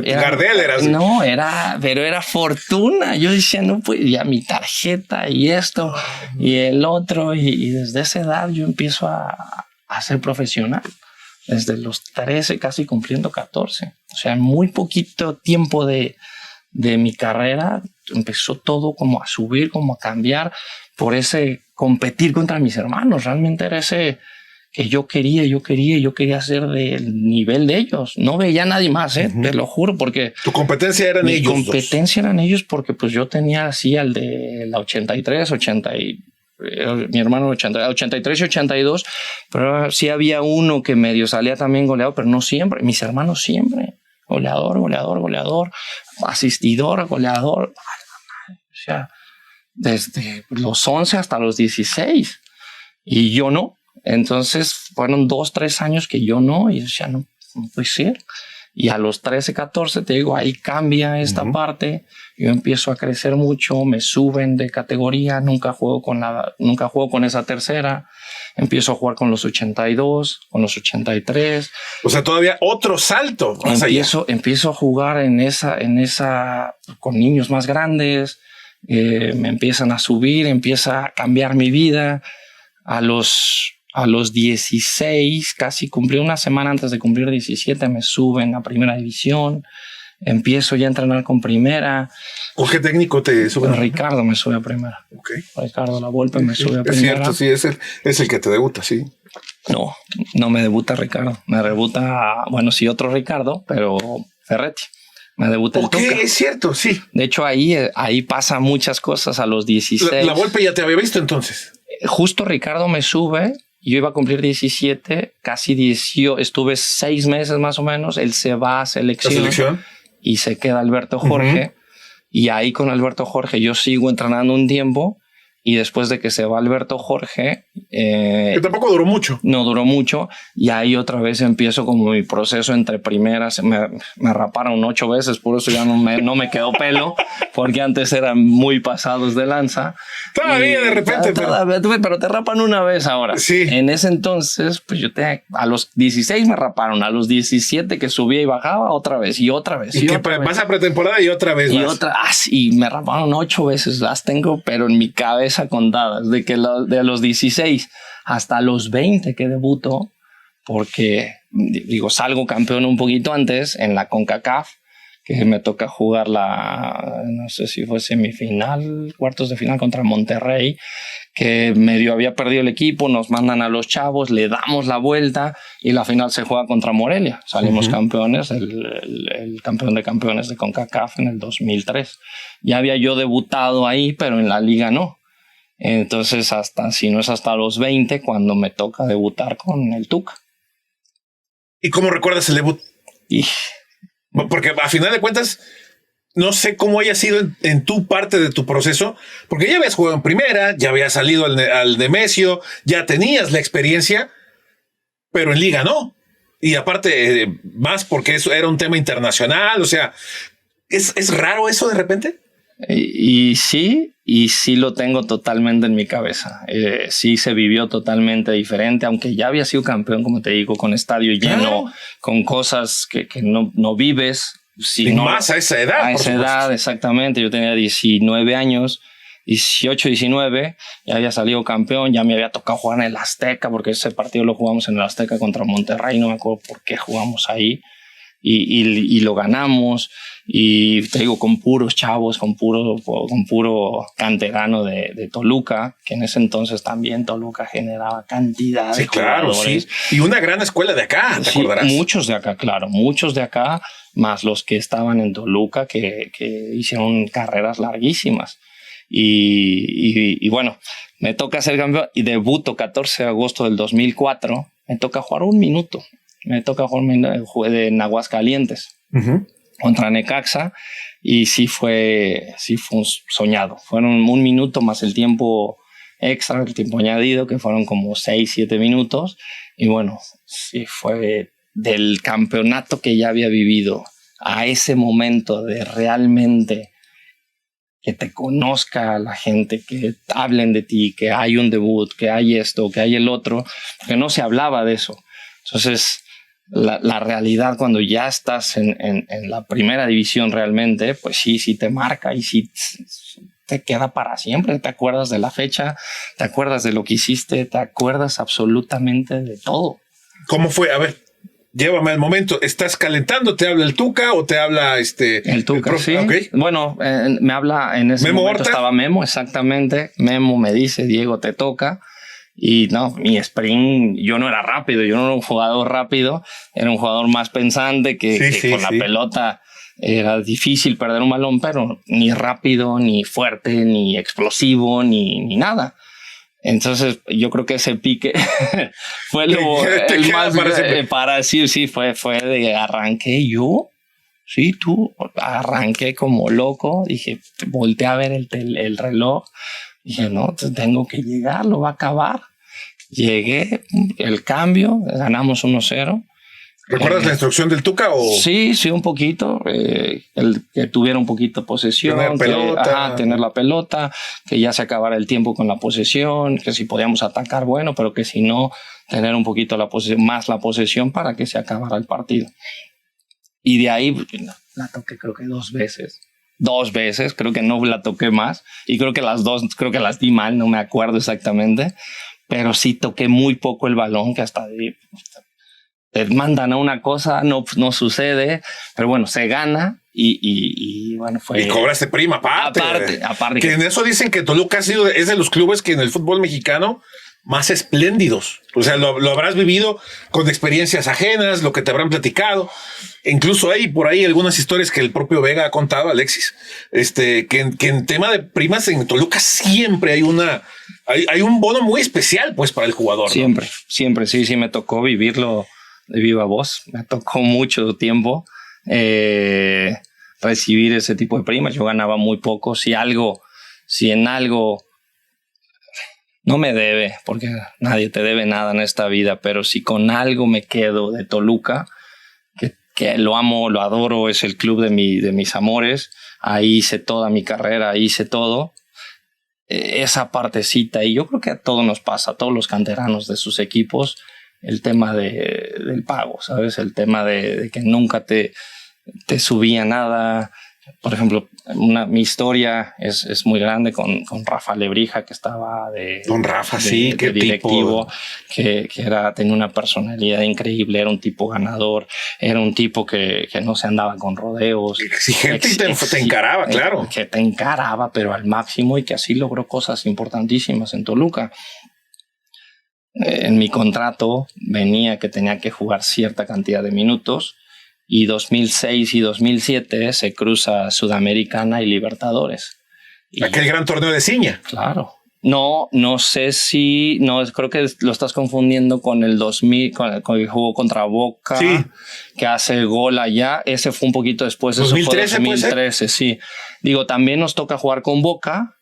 Gardel eras. No, pero era fortuna. Yo decía, no, pues ya mi tarjeta y esto y el otro, y desde esa edad yo empiezo a ser profesional, desde los 13 casi cumpliendo 14, o sea, muy poquito tiempo de mi carrera empezó todo como a subir, como a cambiar por ese competir contra mis hermanos. Realmente era ese que yo quería ser del nivel de ellos, no veía a nadie más, te lo juro, porque tu competencia eran ellos. Mi competencia eran ellos, porque pues yo tenía así al de la 83, 80 mi hermano 83 y 82, pero sí había uno que medio salía también goleado, pero no siempre. Mis hermanos siempre, goleador, asistidor, goleador. O sea, desde los 11 hasta los 16. Y yo no. Entonces fueron 2-3 años que yo no, y decía, no puede ser. Y a los 13, 14, te digo, ahí cambia esta parte. Yo empiezo a crecer mucho, me suben de categoría, nunca juego con esa tercera. Empiezo a jugar con los 82, con los 83. O sea, todavía otro salto. Empiezo a jugar en esa con niños más grandes. me empiezan a subir, empieza a cambiar mi vida. A los 16, casi cumplí una semana antes de cumplir 17, me suben a primera división. Empiezo ya a entrenar con primera. ¿Con qué técnico te suben? Ricardo me sube a primera. Okay. Ricardo Lavolpe me sube a primera. Es cierto, sí, es el que te debuta, sí. No me debuta Ricardo. Me debuta, bueno, sí, otro Ricardo, pero Ferretti. Me debuta el Tuca. Es cierto, sí. De hecho, ahí pasa muchas cosas a los 16. La Volpe ya te había visto entonces. Justo Ricardo me sube. Yo iba a cumplir 17, casi 18. Estuve 6 meses más o menos. Él se va a selección. Y se queda Alberto Jorge. Y ahí con Alberto Jorge yo sigo entrenando un tiempo. Y después de que se va Alberto Jorge... que tampoco duró mucho. No duró mucho. Y ahí otra vez empiezo como mi proceso entre primeras. Me raparon 8 veces, por eso ya no me quedó pelo. Porque antes eran muy pasados de lanza. Todavía de repente. Pero te rapan una vez ahora. Sí. En ese entonces, pues a los 16 me raparon. A los 17 que subía y bajaba, otra vez. Y otra vez. Y otra vez. Vas a pretemporada y otra vez. Y me raparon 8 veces. Las tengo, pero en mi cabeza contadas, de que de los 16 hasta los 20 que debuto, porque salgo campeón un poquito antes en la CONCACAF, que me toca jugar no sé si fue semifinal, cuartos de final contra Monterrey, que medio había perdido el equipo, nos mandan a los chavos, le damos la vuelta y la final se juega contra Morelia. Salimos campeones, el campeón de campeones de CONCACAF en el 2003. Ya había yo debutado ahí, pero en la liga no. Entonces, si no es hasta los 20 cuando me toca debutar con el Tuca. ¿Y cómo recuerdas el debut? Porque a final de cuentas, no sé cómo haya sido en tu parte de tu proceso, porque ya habías jugado en primera, ya habías salido al Nemesio, ya tenías la experiencia, pero en liga no. Y aparte, más porque eso era un tema internacional, o sea, ¿es raro eso de repente? Y sí lo tengo totalmente en mi cabeza. Sí se vivió totalmente diferente, aunque ya había sido campeón, como te digo, con estadio lleno, con cosas que no vives. Más a esa edad. A esa edad, exactamente. Yo tenía 19 años, 18, 19, ya había salido campeón, ya me había tocado jugar en el Azteca, porque ese partido lo jugamos en el Azteca contra Monterrey, no me acuerdo por qué jugamos ahí. Y lo ganamos, y te digo, con puros chavos, con puro canterano de Toluca, que en ese entonces también Toluca generaba cantidad de jugadores. Sí. Y una gran escuela de acá, ¿te acordarás? Muchos de acá, claro, muchos de acá, más los que estaban en Toluca, que hicieron carreras larguísimas. Y bueno, me toca ser campeón y debuto 14 de agosto del 2004, me toca jugar un minuto. Me toca jugar en Aguascalientes contra Necaxa y sí fue un soñado. Fueron 1 minuto más el tiempo extra, el tiempo añadido, que fueron como 6, 7 minutos. Y bueno, sí fue del campeonato que ya había vivido a ese momento de realmente que te conozca la gente, que hablen de ti, que hay un debut, que hay esto, que hay el otro, que no se hablaba de eso. Entonces, la realidad cuando ya estás en la primera división realmente, pues sí te marca y sí te queda para siempre. Te acuerdas de la fecha, te acuerdas de lo que hiciste, te acuerdas absolutamente de todo. ¿Cómo fue? A ver, llévame al momento. ¿Estás calentando? ¿Te habla el Tuca o te habla el Tuca, sí. Okay. Bueno, me habla en ese Memo momento Horta. Estaba Memo, exactamente. Memo me dice, Diego, te toca. Y no, mi sprint, yo no era rápido, yo no era un jugador rápido, era un jugador más pensante que con la pelota era difícil perder un balón, pero ni rápido, ni fuerte, ni explosivo, ni nada. Entonces yo creo que ese pique fue el más para decir, sí, fue de arranqué yo. Sí, arranqué como loco, dije, volteé a ver el reloj. Dije, no, tengo que llegar, lo va a acabar. Llegué, el cambio, ganamos 1-0. ¿Recuerdas la instrucción del Tuca? Sí, un poquito. El que tuviera un poquito de posesión. Tener la pelota, que ya se acabara el tiempo con la posesión, que si podíamos atacar, bueno, pero que si no, tener un poquito más la posesión para que se acabara el partido. Y de ahí la toqué creo que 2 veces. 2 veces, creo que no la toqué más, y creo que las 2, creo que las di mal, no me acuerdo exactamente, pero sí toqué muy poco el balón, que hasta te mandan a una cosa, no sucede, pero bueno, se gana y bueno, fue... Y cobraste prima aparte. Que en eso dicen que Toluca es de los clubes que en el fútbol mexicano más espléndidos. O sea, lo habrás vivido con experiencias ajenas, lo que te habrán platicado. Incluso hay por ahí algunas historias que el propio Vega ha contado, Alexis, que en tema de primas en Toluca siempre hay un bono muy especial, pues, para el jugador, ¿no? Siempre, sí, me tocó vivirlo de viva voz. Me tocó mucho tiempo recibir ese tipo de primas. Yo ganaba muy poco. Si en algo no me debe, porque nadie te debe nada en esta vida, pero si con algo me quedo de Toluca, que lo amo, lo adoro, es el club de mis amores, ahí hice toda mi carrera, ahí hice todo, esa partecita, y yo creo que a todos nos pasa, a todos los canteranos de sus equipos, el tema del pago, ¿sabes? El tema de que nunca te subía nada. Por ejemplo, mi historia es muy grande con Rafa Lebrija, que estaba Don Rafa, sí, qué directivo, que tenía una personalidad increíble, era un tipo ganador, era un tipo que no se andaba con rodeos. Exigente y te encaraba, claro. Que te encaraba, pero al máximo, y que así logró cosas importantísimas en Toluca. En mi contrato venía que tenía que jugar cierta cantidad de minutos, y 2006 y 2007 se cruza Sudamericana y Libertadores. Aquel gran torneo de Ciña. Claro. No sé si... No, creo que lo estás confundiendo con el 2000, con el juego contra Boca, sí, que hace gol allá. Ese fue un poquito después. 2013, eso fue 2013, sí. Digo, también nos toca jugar con Boca.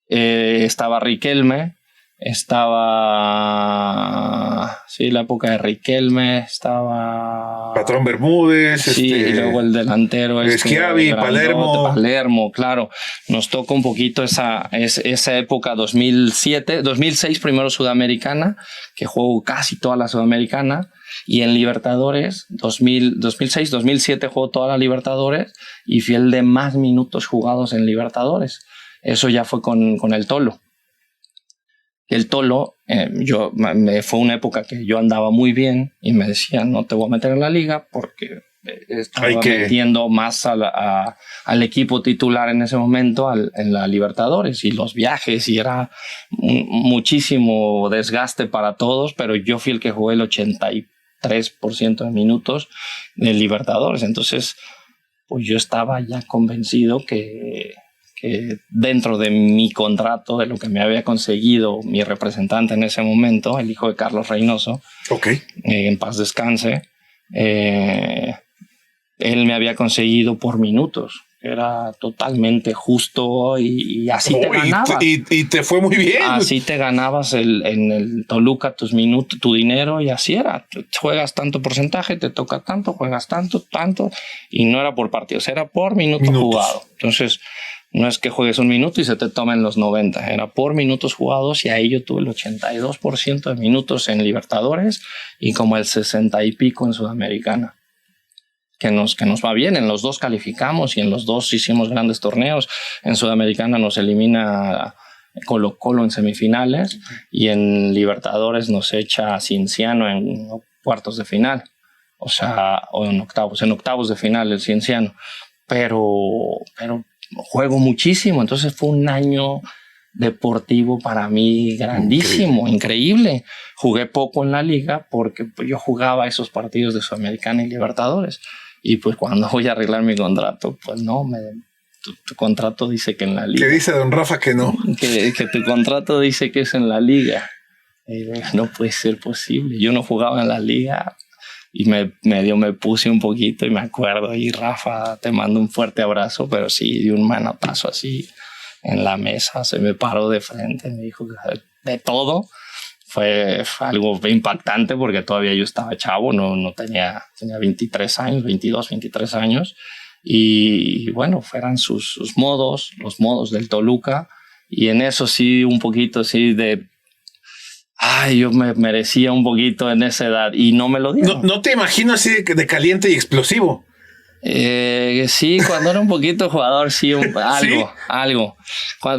Estaba Riquelme. La época de Riquelme, estaba Patrón Bermúdez, sí, y luego el delantero Schiavi, Palermo, claro. Nos toca un poquito esa época 2006 primero Sudamericana, que jugó casi toda la Sudamericana, y en Libertadores 2006, 2007 jugó toda la Libertadores y fui el de más minutos jugados en Libertadores. Eso ya fue con el Tolo. El Tolo, fue una época que yo andaba muy bien y me decían, no te voy a meter en la liga porque estaba metiendo más al equipo titular en ese momento en la Libertadores, y los viajes, y era muchísimo desgaste para todos, pero yo fui el que jugué el 83% de minutos de Libertadores. Entonces, pues yo estaba ya convencido que dentro de mi contrato, de lo que me había conseguido mi representante en ese momento, el hijo de Carlos Reynoso, en paz descanse, él me había conseguido por minutos. Era totalmente justo y así te ganabas. Y te fue muy bien. Así te ganabas en el Toluca tus minutos, tu dinero, y así era. Juegas tanto porcentaje, te toca tanto, juegas tanto, y no era por partidos, era por minutos jugado. Entonces, no es que juegues un minuto y se te tomen los 90, era por minutos jugados, y ahí yo tuve el 82% de minutos en Libertadores y como el 60 y pico en Sudamericana. Que nos va bien, en los dos calificamos y en los dos hicimos grandes torneos. En Sudamericana nos elimina Colo-Colo en semifinales, y en Libertadores nos echa Cienciano en cuartos de final, o en octavos de final el Cienciano. Pero juego muchísimo, entonces fue un año deportivo para mí grandísimo, increíble. Jugué poco en la liga porque yo jugaba esos partidos de Sudamericana y Libertadores, y pues cuando voy a arreglar mi contrato, pues no, tu contrato dice que en la liga. ¿Qué dice don Rafa que no? Que tu contrato dice que es en la liga. Y no puede ser posible, yo no jugaba en la liga. Y me puse un poquito, y me acuerdo, y Rafa, te mando un fuerte abrazo, pero sí, de un manotazo así en la mesa, se me paró de frente, me dijo de todo. Fue algo impactante porque todavía yo estaba chavo, no tenía 23 años, 22, 23 años. Y bueno, fueran sus modos, los modos del Toluca. Y en eso sí, un poquito así de... yo me merecía un poquito en esa edad y no me lo dieron. No te imagino así de caliente y explosivo. Sí, cuando era un poquito jugador, sí, ¿Sí? algo.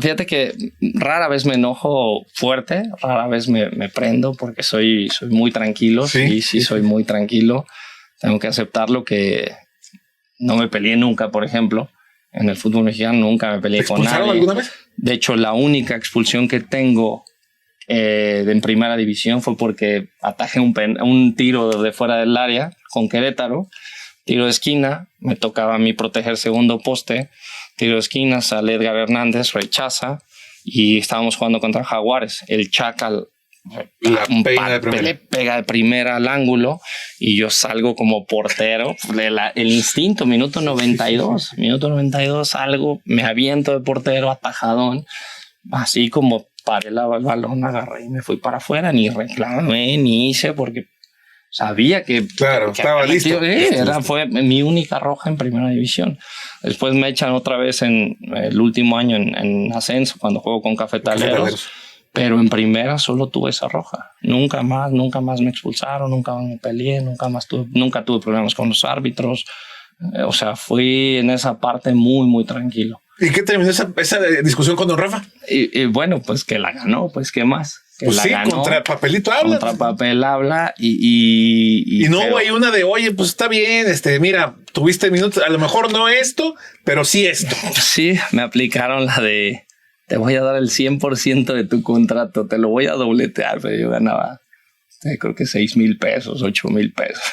Fíjate que rara vez me enojo fuerte, rara vez me prendo porque soy muy tranquilo. Sí, soy muy tranquilo. Tengo que aceptarlo que no me peleé nunca, por ejemplo. En el fútbol mexicano nunca me peleé con nadie. ¿Expulsaron alguna vez? De hecho, la única expulsión que tengo en primera división fue porque atajé un tiro de fuera del área con Querétaro. Tiro de esquina, me tocaba a mí proteger segundo poste. Tiro de esquina, sale Edgar Hernández, rechaza y estábamos jugando contra Jaguares. El Chacal le pega de primera al ángulo y yo salgo como portero. El instinto, minuto 92, salgo, me aviento de portero, atajadón, así como paré el balón, agarré y me fui para afuera, ni reclamé, ni hice porque sabía que estaba listo. Fue mi única roja en primera división. Después me echan otra vez en el último año en ascenso cuando juego con Cafetaleros. Pero en primera solo tuve esa roja. Nunca más me expulsaron, nunca me peleé, nunca tuve problemas con los árbitros. O sea, fui en esa parte muy, muy tranquilo. ¿Y qué terminó esa discusión con don Rafa? Y bueno, pues que la ganó, pues qué más. Pues sí, ganó, contra papelito habla. Contra papel habla y no hubo ahí una de, oye, pues está bien, mira, tuviste minutos, a lo mejor no esto, pero sí esto. Sí, me aplicaron la de, te voy a dar el 100% de tu contrato, te lo voy a dobletear, pero yo ganaba, creo que 6,000 pesos, 8,000 pesos.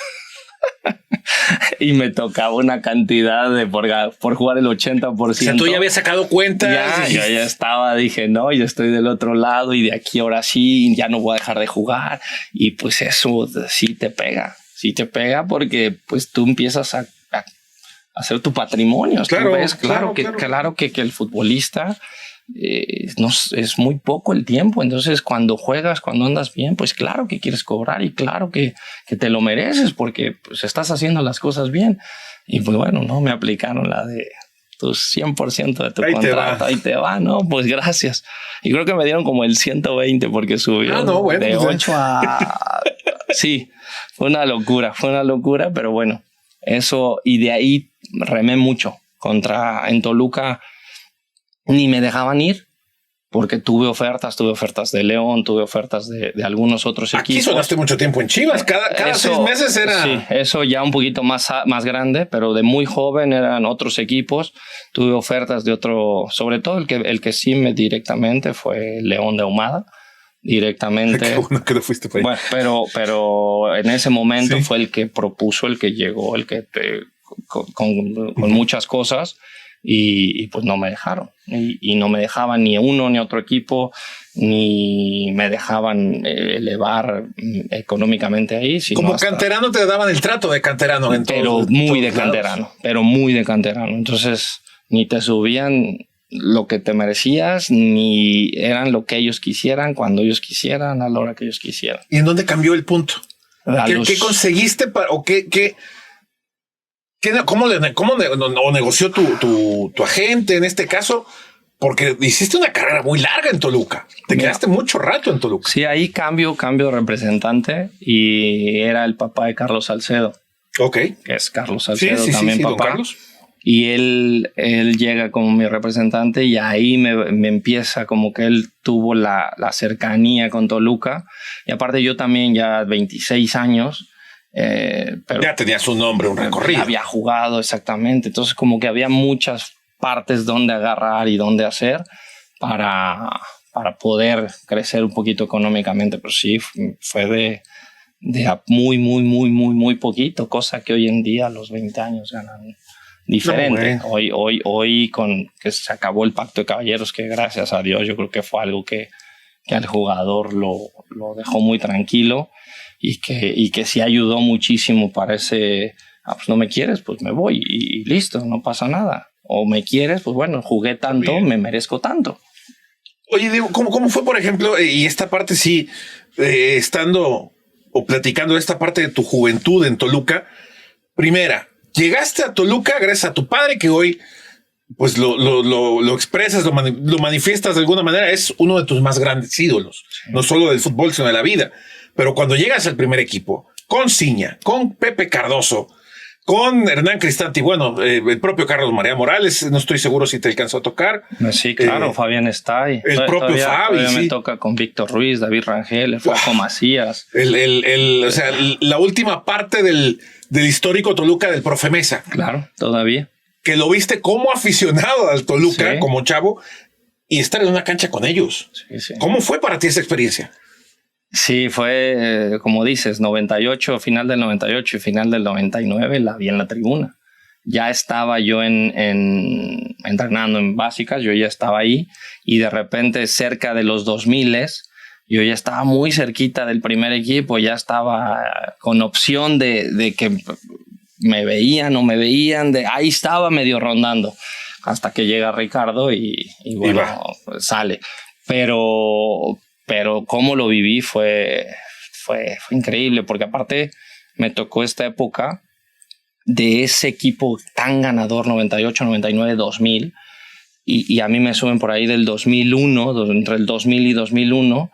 Y me tocaba una cantidad de por jugar el 80%. O sea, tú ya habías sacado cuentas. Yo ya estaba, dije, no, yo estoy del otro lado y de aquí ahora sí, ya no voy a dejar de jugar. Y pues eso sí te pega porque pues tú empiezas a hacer tu patrimonio. Claro, tú ves, claro que el futbolista es muy poco el tiempo, entonces cuando juegas, cuando andas bien, pues claro que quieres cobrar y claro que te lo mereces porque pues estás haciendo las cosas bien. Y pues bueno, no me aplicaron la de tus 100% de tu contrato, ahí te va, no, pues gracias. Y creo que me dieron como el 120 porque subió de 8 a... Sí, fue una locura, pero bueno, eso, y de ahí remé mucho en Toluca. Ni me dejaban ir porque tuve ofertas de León, tuve ofertas de algunos otros equipos. Aquí sonaste mucho tiempo en Chivas, cada 6 meses era... Sí, eso ya un poquito más grande, pero de muy joven eran otros equipos. Tuve ofertas de otro, sobre todo el que sí me directamente fue León de Ahumada, directamente. Qué bueno que lo fuiste para ahí. Bueno, pero en ese momento fue el que propuso, el que llegó, el que con muchas cosas. Y pues no me dejaron y no me dejaban ni uno ni otro equipo, ni me dejaban elevar económicamente ahí. Como canterano te daban el trato de canterano. Pero muy de canterano. Entonces ni te subían lo que te merecías, ni eran lo que ellos quisieran, cuando ellos quisieran, a la hora que ellos quisieran. ¿Y en dónde cambió el punto? ¿Qué conseguiste o qué? ¿Cómo negoció tu agente en este caso? Porque hiciste una carrera muy larga en Toluca. Te quedaste mucho rato en Toluca. Sí, ahí cambio de representante y era el papá de Carlos Salcedo. Ok. Que es Carlos Salcedo también, papá. Don Carlos. Y él llega como mi representante y ahí me empieza como que él tuvo la cercanía con Toluca. Y aparte yo también ya 26 años. Pero ya tenías un nombre, un recorrido. Había jugado exactamente, entonces como que había muchas partes donde agarrar y donde hacer para poder crecer un poquito económicamente, pero sí fue de muy poquito, cosa que hoy en día a los 20 años ganan diferente. No, hoy con que se acabó el pacto de caballeros, que gracias a Dios yo creo que fue algo que al jugador lo dejó muy tranquilo. Y que sí ayudó muchísimo para ese, pues no me quieres, pues me voy y listo, no pasa nada. O me quieres, pues bueno, jugué tanto, me merezco tanto. Oye, Diego, ¿cómo fue, por ejemplo, y esta parte sí, estando o platicando de esta parte de tu juventud en Toluca? Primera, llegaste a Toluca gracias a tu padre, que hoy pues lo expresas, lo manifiestas de alguna manera, es uno de tus más grandes ídolos, no solo del fútbol, sino de la vida. Pero cuando llegas al primer equipo, con Ciña, con Pepe Cardoso, con Hernán Cristante y bueno, el propio Carlos María Morales, no estoy seguro si te alcanzó a tocar. Sí, claro, Fabián está ahí. El propio Fabi, todavía sí. me toca con Víctor Ruiz, David Rangel, el Flaco Macías. O sea, la última parte del histórico Toluca del profe Mesa. Claro, todavía. Que lo viste como aficionado al Toluca, Sí. como chavo, y estar en una cancha con ellos. Sí. ¿Cómo fue para ti esa experiencia? Sí, fue, como dices, 98, final del 98 y final del 99, la vi en la tribuna. Ya estaba yo entrenando en básicas, yo ya estaba ahí, y de repente cerca de los 2000, yo ya estaba muy cerquita del primer equipo, ya estaba con opción de que me veían o me veían, ahí estaba medio rondando, hasta que llega Ricardo y bueno, pues sale. Pero cómo lo viví fue increíble, porque aparte me tocó esta época de ese equipo tan ganador, 98, 99, 2000, y a mí me suben por ahí del 2001, entre el 2000 y 2001,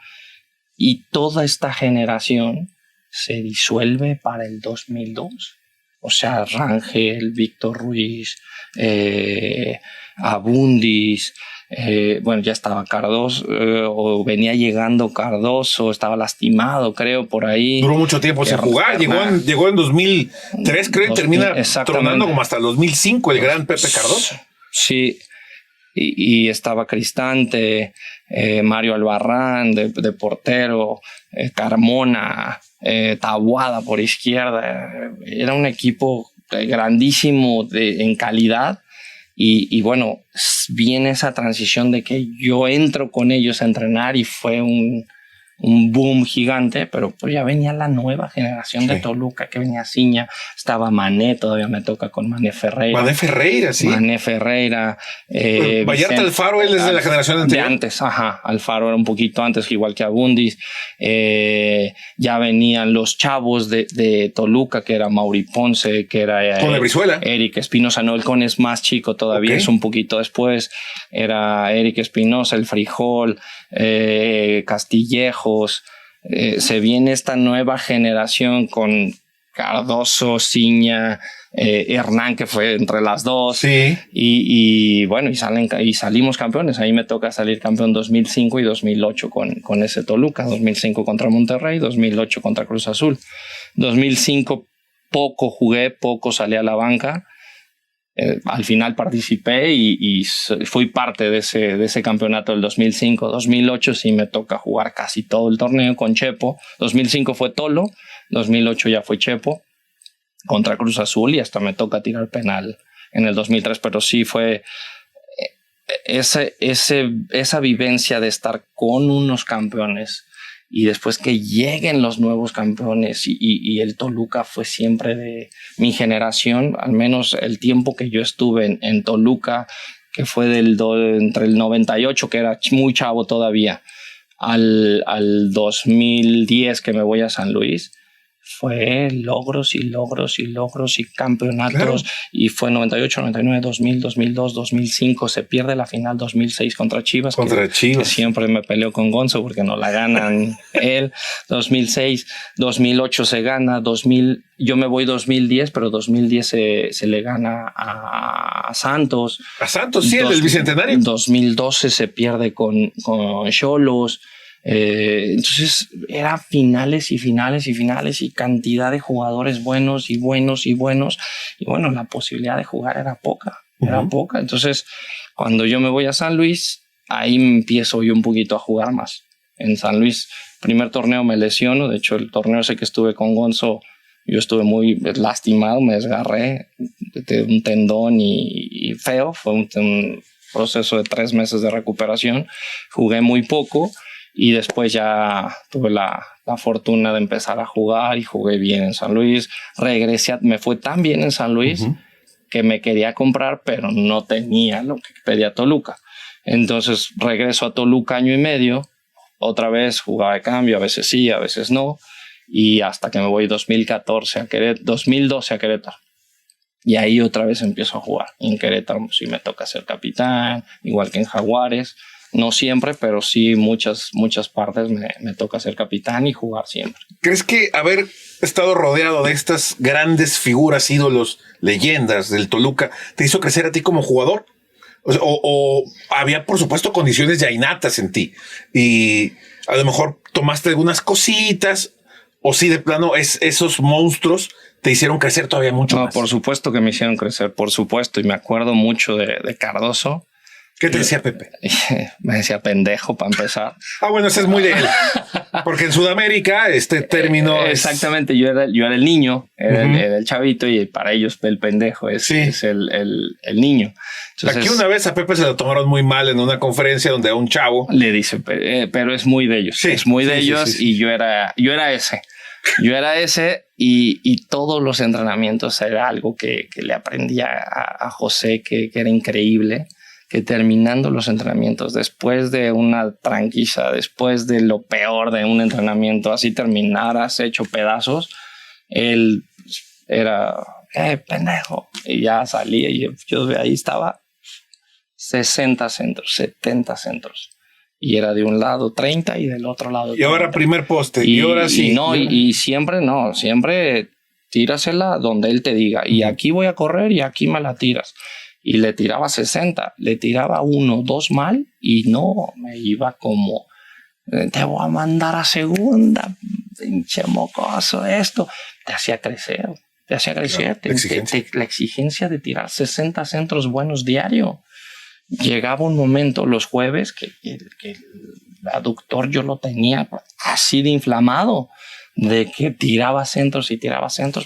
y toda esta generación se disuelve para el 2002. O sea, Rangel, Víctor Ruiz, Abundis, bueno, ya estaba Cardoso, o venía llegando Cardoso, estaba lastimado, creo, por ahí. Duró mucho tiempo sin jugar, llegó en 2003, creo, y termina tronando como hasta el 2005 el gran Pepe Cardoso. Sí, y estaba Cristante, Mario Albarrán de portero, Carmona, Taboada por izquierda. Era un equipo grandísimo en calidad. Y bueno, viene esa transición de que yo entro con ellos a entrenar y fue un boom gigante, pero pues ya venía la nueva generación de Toluca, que venía Ciña, estaba Mané, todavía me toca con Mané Ferreira. Mané Ferreira, sí. Mané Ferreira. Vallarta Alfaro, él es de la generación anterior. De antes, Alfaro era un poquito antes, igual que Abundis. Ya venían los chavos de Toluca, que era Mauri Ponce, que era Cone Brizuela. Eric Espinosa, no, el Cone es más chico todavía, es un poquito después. Era Eric Espinosa, el Frijol, Castillejos. Se viene esta nueva generación con Cardoso, Ciña, Hernán, que fue entre las dos. Sí. Y bueno, y salimos campeones. Ahí me toca salir campeón 2005 y 2008 con ese Toluca. 2005 contra Monterrey, 2008 contra Cruz Azul. 2005 poco jugué, poco salí a la banca. Al final participé y fui parte de ese campeonato del 2005. 2008 sí me toca jugar casi todo el torneo con Chepo. 2005 fue Tolo, 2008 ya fue Chepo contra Cruz Azul, y hasta me toca tirar penal en el 2003, pero sí fue esa vivencia de estar con unos campeones y después que lleguen los nuevos campeones, y el Toluca fue siempre de mi generación, al menos el tiempo que yo estuve en Toluca, que fue entre el 98, que era muy chavo todavía, al 2010 que me voy a San Luis. Fue logros y logros y logros y campeonatos. Claro. Y fue 98, 99, 2000, 2002, 2005. Se pierde la final 2006 contra Chivas. Que siempre me peleo con Gonzo porque no la ganan él. 2006, 2008 se gana. 2000, yo me voy 2010, pero 2010 se le gana a Santos. A Santos, sí, el del Bicentenario. En 2012 se pierde con Xolos. Entonces era finales y finales y finales y cantidad de jugadores buenos y buenos y buenos, y bueno, la posibilidad de jugar era poca. Entonces cuando yo me voy a San Luis, ahí empiezo yo un poquito a jugar más. En San Luis, primer torneo me lesiono, de hecho el torneo ese que estuve con Gonzo, yo estuve muy lastimado, me desgarré de un tendón y feo, fue un proceso de 3 meses de recuperación, jugué muy poco. Y después ya tuve la fortuna de empezar a jugar y jugué bien en San Luis. Regresé, me fue tan bien en San Luis que me quería comprar, pero no tenía lo que pedía Toluca. Entonces regreso a Toluca año y medio. Otra vez jugaba de cambio, a veces sí, a veces no. Y hasta que me voy 2012 a Querétaro. Y ahí otra vez empiezo a jugar. Y en Querétaro sí me toca ser capitán, igual que en Jaguares. No siempre, pero sí muchas partes me toca ser capitán y jugar siempre. ¿Crees que haber estado rodeado de estas grandes figuras, ídolos, leyendas del Toluca, te hizo crecer a ti como jugador? O había, por supuesto, condiciones ya innatas en ti y a lo mejor tomaste algunas cositas, o si de plano esos monstruos te hicieron crecer todavía mucho más. Por supuesto que me hicieron crecer, por supuesto, y me acuerdo mucho de Cardoso. ¿Qué te decía Pepe? Me decía pendejo para empezar. Bueno, ese es muy de él. Porque en Sudamérica este término exactamente, yo era el niño, era el chavito, y para ellos el pendejo es el niño. Entonces, aquí una vez a Pepe se lo tomaron muy mal en una conferencia donde a un chavo le dice, pero es muy de ellos. Sí, es muy de ellos. Sí. Y yo era ese. Yo era ese y todos los entrenamientos era algo que le aprendí a José, que era increíble. Que terminando los entrenamientos, después de una tranquiza, después de lo peor de un entrenamiento, así terminaras hecho pedazos, él era, pendejo. Y ya salía y yo ahí estaba 60 centros, 70 centros. Y era de un lado 30 y del otro lado 30. Y ahora primer poste. Y ahora sí. Y siempre tírasela donde él te diga. Y aquí voy a correr y aquí me la tiras. Y le tiraba 60, le tiraba 1, 2 mal y no, me iba como, te voy a mandar a segunda, pinche mocoso, esto. Te hacía crecer. Claro, la exigencia de tirar 60 centros buenos diario. Llegaba un momento los jueves que el aductor yo lo tenía así de inflamado, de que tiraba centros,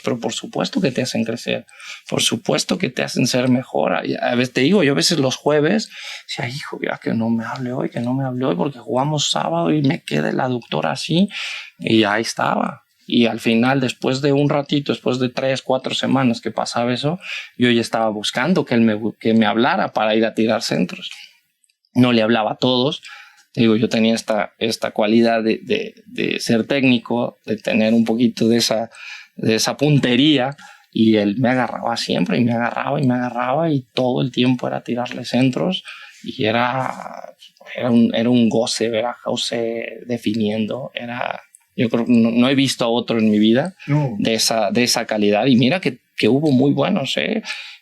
pero por supuesto que te hacen crecer, por supuesto que te hacen ser mejor. A veces te digo, yo a veces los jueves, decía, hijo, ya que no me hable hoy, porque jugamos sábado y me queda el aductor así, y ahí estaba. Y al final, después de un ratito, después de 3, 4 semanas que pasaba eso, yo ya estaba buscando que él me hablara para ir a tirar centros. No le hablaba a todos. Digo, yo tenía esta cualidad de ser técnico, de tener un poquito de esa puntería, y él me agarraba siempre, y me agarraba, y todo el tiempo era tirarle centros, y era un goce ver a José definiendo. Yo creo que no he visto a otro en mi vida de esa calidad, y mira que hubo muy buenos,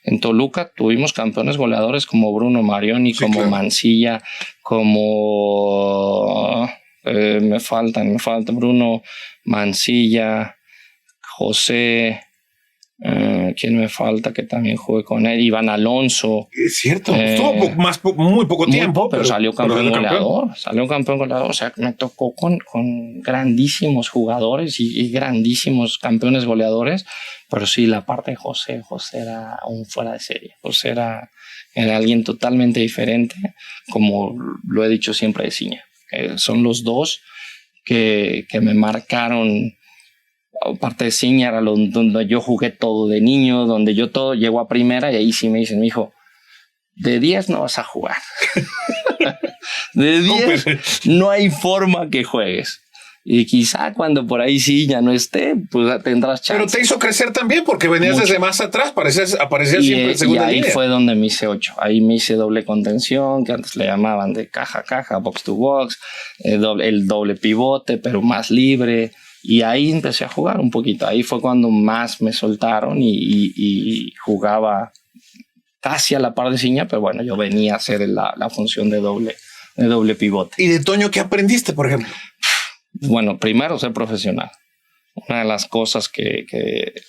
En Toluca tuvimos campeones goleadores como Bruno Marioni, como claro. Mancilla, como me faltan Bruno, Mancilla, José, ¿quién me falta que también juegue con él? Iván Alonso. Es cierto, estuvo muy poco tiempo, pero salió campeón goleador. Salió campeón goleador, o sea, me tocó con grandísimos jugadores y grandísimos campeones goleadores, pero sí, la parte de José era un fuera de serie. José era alguien totalmente diferente, como lo he dicho siempre de Ciña. Son los dos que me marcaron. Parte de Ciña era donde yo jugué todo de niño, donde yo todo llego a primera, y ahí sí me dicen, mijo, de 10 no vas a jugar. De 10 no hay forma que juegues. Y quizá cuando por ahí sí ya no esté, pues tendrás chance. Pero te hizo crecer también, porque venías mucho. Desde más atrás, aparecías siempre en segunda línea. Y ahí fue donde me hice 8. Ahí me hice doble contención, que antes le llamaban de caja a caja, box to box, el doble pivote, pero más libre. Y ahí empecé a jugar un poquito. Ahí fue cuando más me soltaron y jugaba casi a la par de Ciña, pero bueno, yo venía a hacer la función de doble pivote. ¿Y de Toño qué aprendiste, por ejemplo? Bueno, primero ser profesional. Una de las cosas que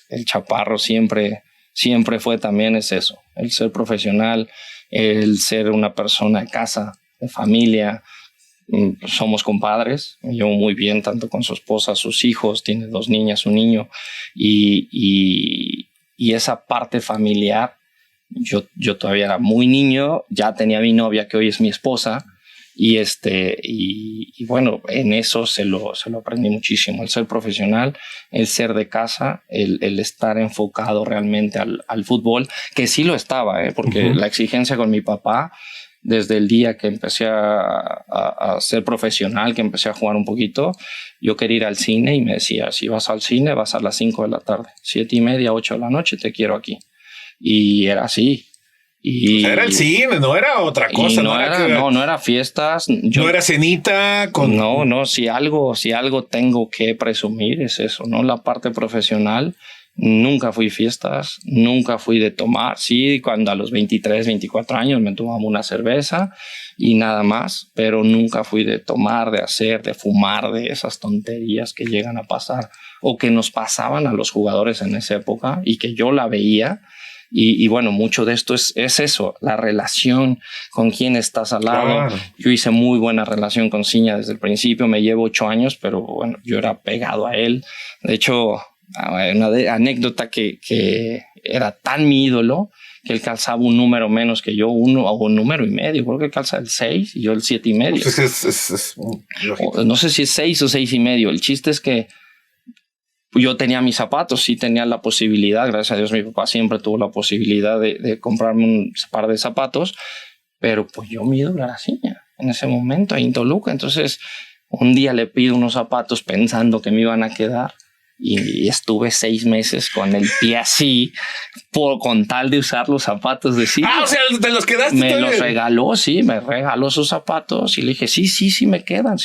el Chaparro siempre fue también es eso, el ser profesional, el ser una persona de casa, de familia. Somos compadres, me llevo muy bien tanto con su esposa, sus hijos, tiene 2 niñas, un niño, y esa parte familiar, yo todavía era muy niño, ya tenía mi novia que hoy es mi esposa, y bueno, en eso se lo aprendí muchísimo, el ser profesional, el ser de casa, el estar enfocado realmente al fútbol, que sí lo estaba, porque la exigencia con mi papá, desde el día que empecé a ser profesional, que empecé a jugar un poquito, yo quería ir al cine y me decía, si vas al cine vas a las 5 de la tarde, 7:30, 8 de la noche, te quiero aquí. Y era así. Y, o sea, era el cine, no era otra cosa. No era fiestas. No era cenita. No, si algo tengo que presumir es eso, ¿no? La parte profesional. Nunca fui fiestas, nunca fui de tomar. Sí, cuando a los 23, 24 años me tomaba una cerveza y nada más, pero nunca fui de tomar, de hacer, de fumar, de esas tonterías que llegan a pasar o que nos pasaban a los jugadores en esa época y que yo la veía. Y bueno, mucho de esto es eso, la relación con quién estás al lado. Claro. Yo hice muy buena relación con Ciña desde el principio, me llevo 8 años, pero bueno, yo era pegado a él. De hecho, una anécdota que era tan mi ídolo que él calzaba un número menos que yo, un número y medio. Creo que calza el 6 y yo el 7 y medio. No sé si es 6 o 6 y medio. El chiste es que yo tenía mis zapatos, sí tenía la posibilidad, gracias a Dios mi papá siempre tuvo la posibilidad de comprarme un par de zapatos, pero pues yo mi ídolo era Ciña en ese momento, en Toluca. Entonces un día le pido unos zapatos pensando que me iban a quedar. Y estuve 6 meses con el pie así con tal de usar los zapatos de Ciña. O sea, ¿te los quedaste? Me los regaló, sí, me regaló sus zapatos y le dije, sí me quedan.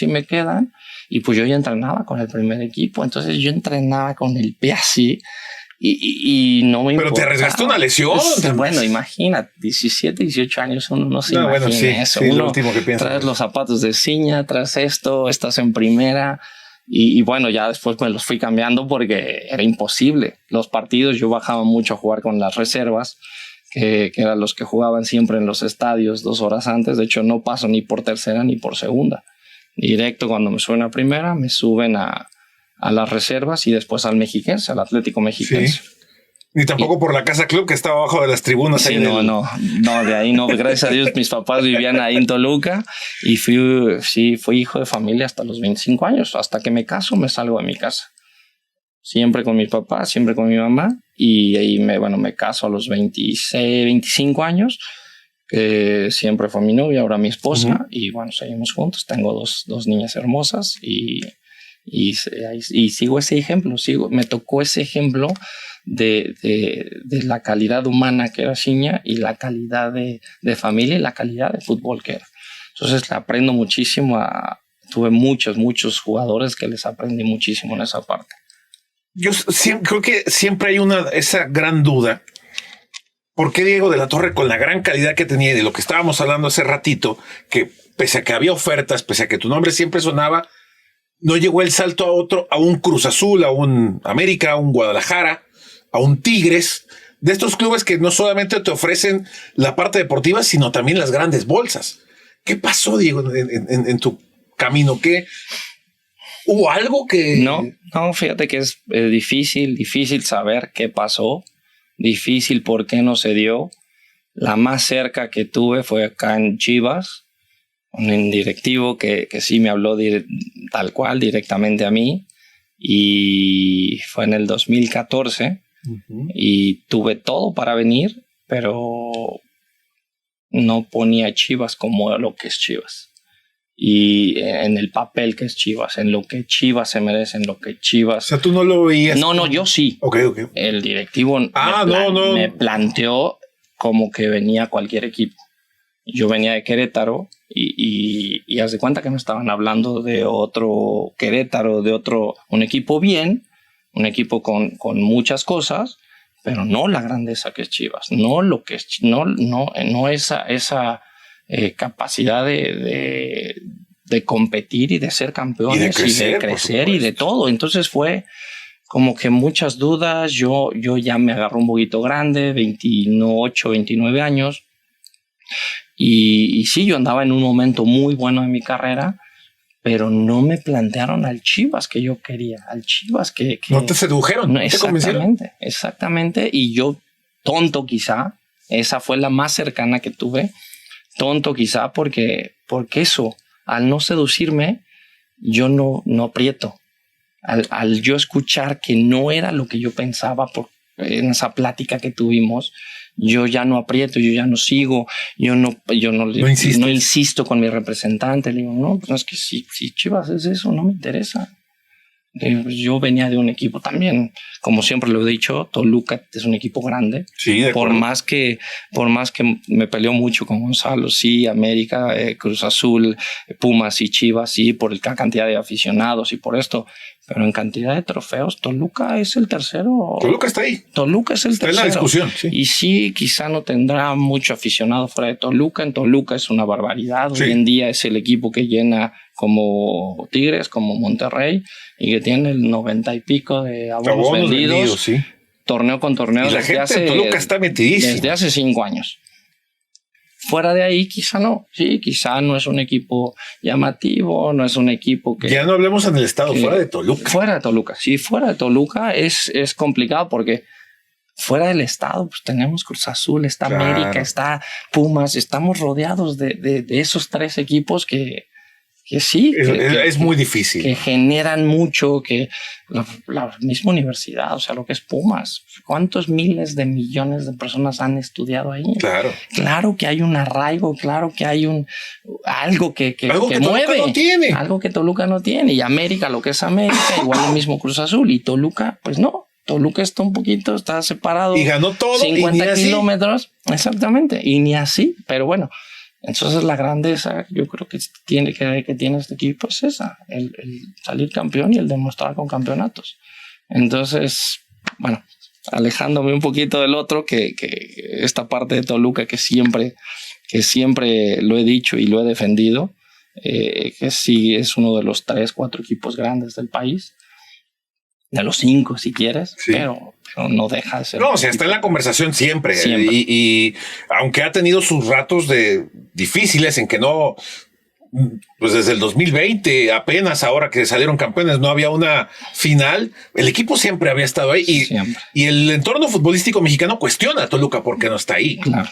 Y pues yo ya entrenaba con el primer equipo, entonces yo entrenaba con el pie así y no me importaba. Pero te arriesgaste una lesión. Pues, bueno, imagina, 17, 18 años, uno no se imagina eso. Sí, uno, lo último que piensa. Traes los zapatos de Ciña, traes esto, estás en primera. Y bueno, ya después me los fui cambiando porque era imposible. Los partidos yo bajaba mucho a jugar con las reservas, que eran los que jugaban siempre en los estadios 2 horas antes. De hecho, no paso ni por tercera ni por segunda. Directo cuando me suben a primera, me suben a las reservas y después al Mexiquense, al Atlético Mexiquense. Sí. Ni tampoco por la Casa Club que estaba abajo de las tribunas. Sí, no, de ahí no. Gracias a Dios mis papás vivían ahí en Toluca y fui hijo de familia hasta los 25 años. Hasta que me caso me salgo de mi casa. Siempre con mis papás, siempre con mi mamá. Y ahí me caso a los 26, 25 años. Siempre fue mi novia, ahora mi esposa. Y bueno, seguimos juntos. Tengo dos niñas hermosas y sigo ese ejemplo. Me tocó ese ejemplo de la calidad humana que era Ciña y la calidad de familia y la calidad de fútbol que era. Entonces le aprendo muchísimo. Tuve muchos jugadores que les aprendí muchísimo en esa parte. Yo creo que siempre hay esa gran duda. ¿Por qué Diego de la Torre, con la gran calidad que tenía y de lo que estábamos hablando hace ratito, que pese a que había ofertas, pese a que tu nombre siempre sonaba, no llegó el salto a un Cruz Azul, a un América, a un Guadalajara, a un Tigres, de estos clubes que no solamente te ofrecen la parte deportiva, sino también las grandes bolsas? ¿Qué pasó, Diego, en tu camino? ¿Hubo algo que...? No, fíjate que es difícil saber qué pasó, difícil por qué no se dio. La más cerca que tuve fue acá en Chivas, un directivo que sí me habló tal cual directamente a mí, y fue en el 2014. Y tuve todo para venir, pero no ponía Chivas como lo que es Chivas. Y en el papel que es Chivas, en lo que Chivas se merece, en lo que Chivas... O sea, tú no lo veías. No, yo sí. Okay. El directivo me planteó como que venía cualquier equipo. Yo venía de Querétaro y haz de cuenta que me estaban hablando de otro Querétaro, un equipo bien, un equipo con muchas cosas, pero no la grandeza que es Chivas, no lo que es, no esa capacidad de competir y de ser campeones y de crecer y de todo. Entonces fue como que muchas dudas. Yo ya me agarré un poquito grande, 28, 29 años. Y sí, yo andaba en un momento muy bueno de mi carrera, pero no me plantearon al Chivas que yo quería, al Chivas que no te sedujeron, no te convencieron. Exactamente, y yo, tonto quizá, esa fue la más cercana que tuve, tonto quizá porque eso, al no seducirme, yo no aprieto, al yo escuchar que no era lo que yo pensaba en esa plática que tuvimos, yo ya no aprieto, yo ya no sigo, yo no insisto con mi representante. Le digo, no, pues es que si Chivas es eso, no me interesa. Yo venía de un equipo también, como siempre lo he dicho, Toluca es un equipo grande. Sí, de por más que me peleó mucho con Gonzalo, sí, América, Cruz Azul, Pumas y Chivas, sí, por la cantidad de aficionados y por esto, pero en cantidad de trofeos, Toluca es el tercero. Toluca está ahí. Toluca es el está tercero. En la discusión, sí. Y sí, quizá no tendrá mucho aficionado fuera de Toluca. En Toluca es una barbaridad. Sí. Hoy en día es el equipo que llena como Tigres, como Monterrey, y que tiene el 90 y pico de abonos vendidos, sí. Torneo con torneo. Y la gente en Toluca está metidísima. Desde hace 5 años. Fuera de ahí, quizá no. Sí, quizá no es un equipo llamativo, no es un equipo que... Ya no hablemos en el estado, fuera de Toluca. Fuera de Toluca. Sí, fuera de Toluca es complicado porque fuera del estado pues tenemos Cruz Azul, está América, está Pumas, estamos rodeados de esos 3 equipos que sí. Es muy difícil. Que generan mucho, que la misma universidad, o sea, lo que es Pumas. ¿Cuántos miles de millones de personas han estudiado ahí? Claro. Claro que hay un arraigo, claro que hay algo que mueve. Toluca no tiene. Algo que Toluca no tiene. Y América, lo que es América, igual el mismo Cruz Azul. Y Toluca, pues no. Toluca está un poquito, está separado. Y ganó todo. 50 kilómetros. Exactamente. Y ni así. Pero bueno. Entonces la grandeza yo creo que tiene este equipo es esa, el salir campeón y el demostrar con campeonatos. Entonces, bueno, alejándome un poquito del otro, que esta parte de Toluca que siempre lo he dicho y lo he defendido, que sí es uno de los 3, 4 equipos grandes del país, de los 5 si quieres, sí. pero no deja de ser. No, o sea, está en la conversación siempre. Y aunque ha tenido sus ratos difíciles en que no, pues desde el 2020, apenas ahora que salieron campeones, no había una final, el equipo siempre había estado ahí. Y el entorno futbolístico mexicano cuestiona a Toluca porque no está ahí. Claro.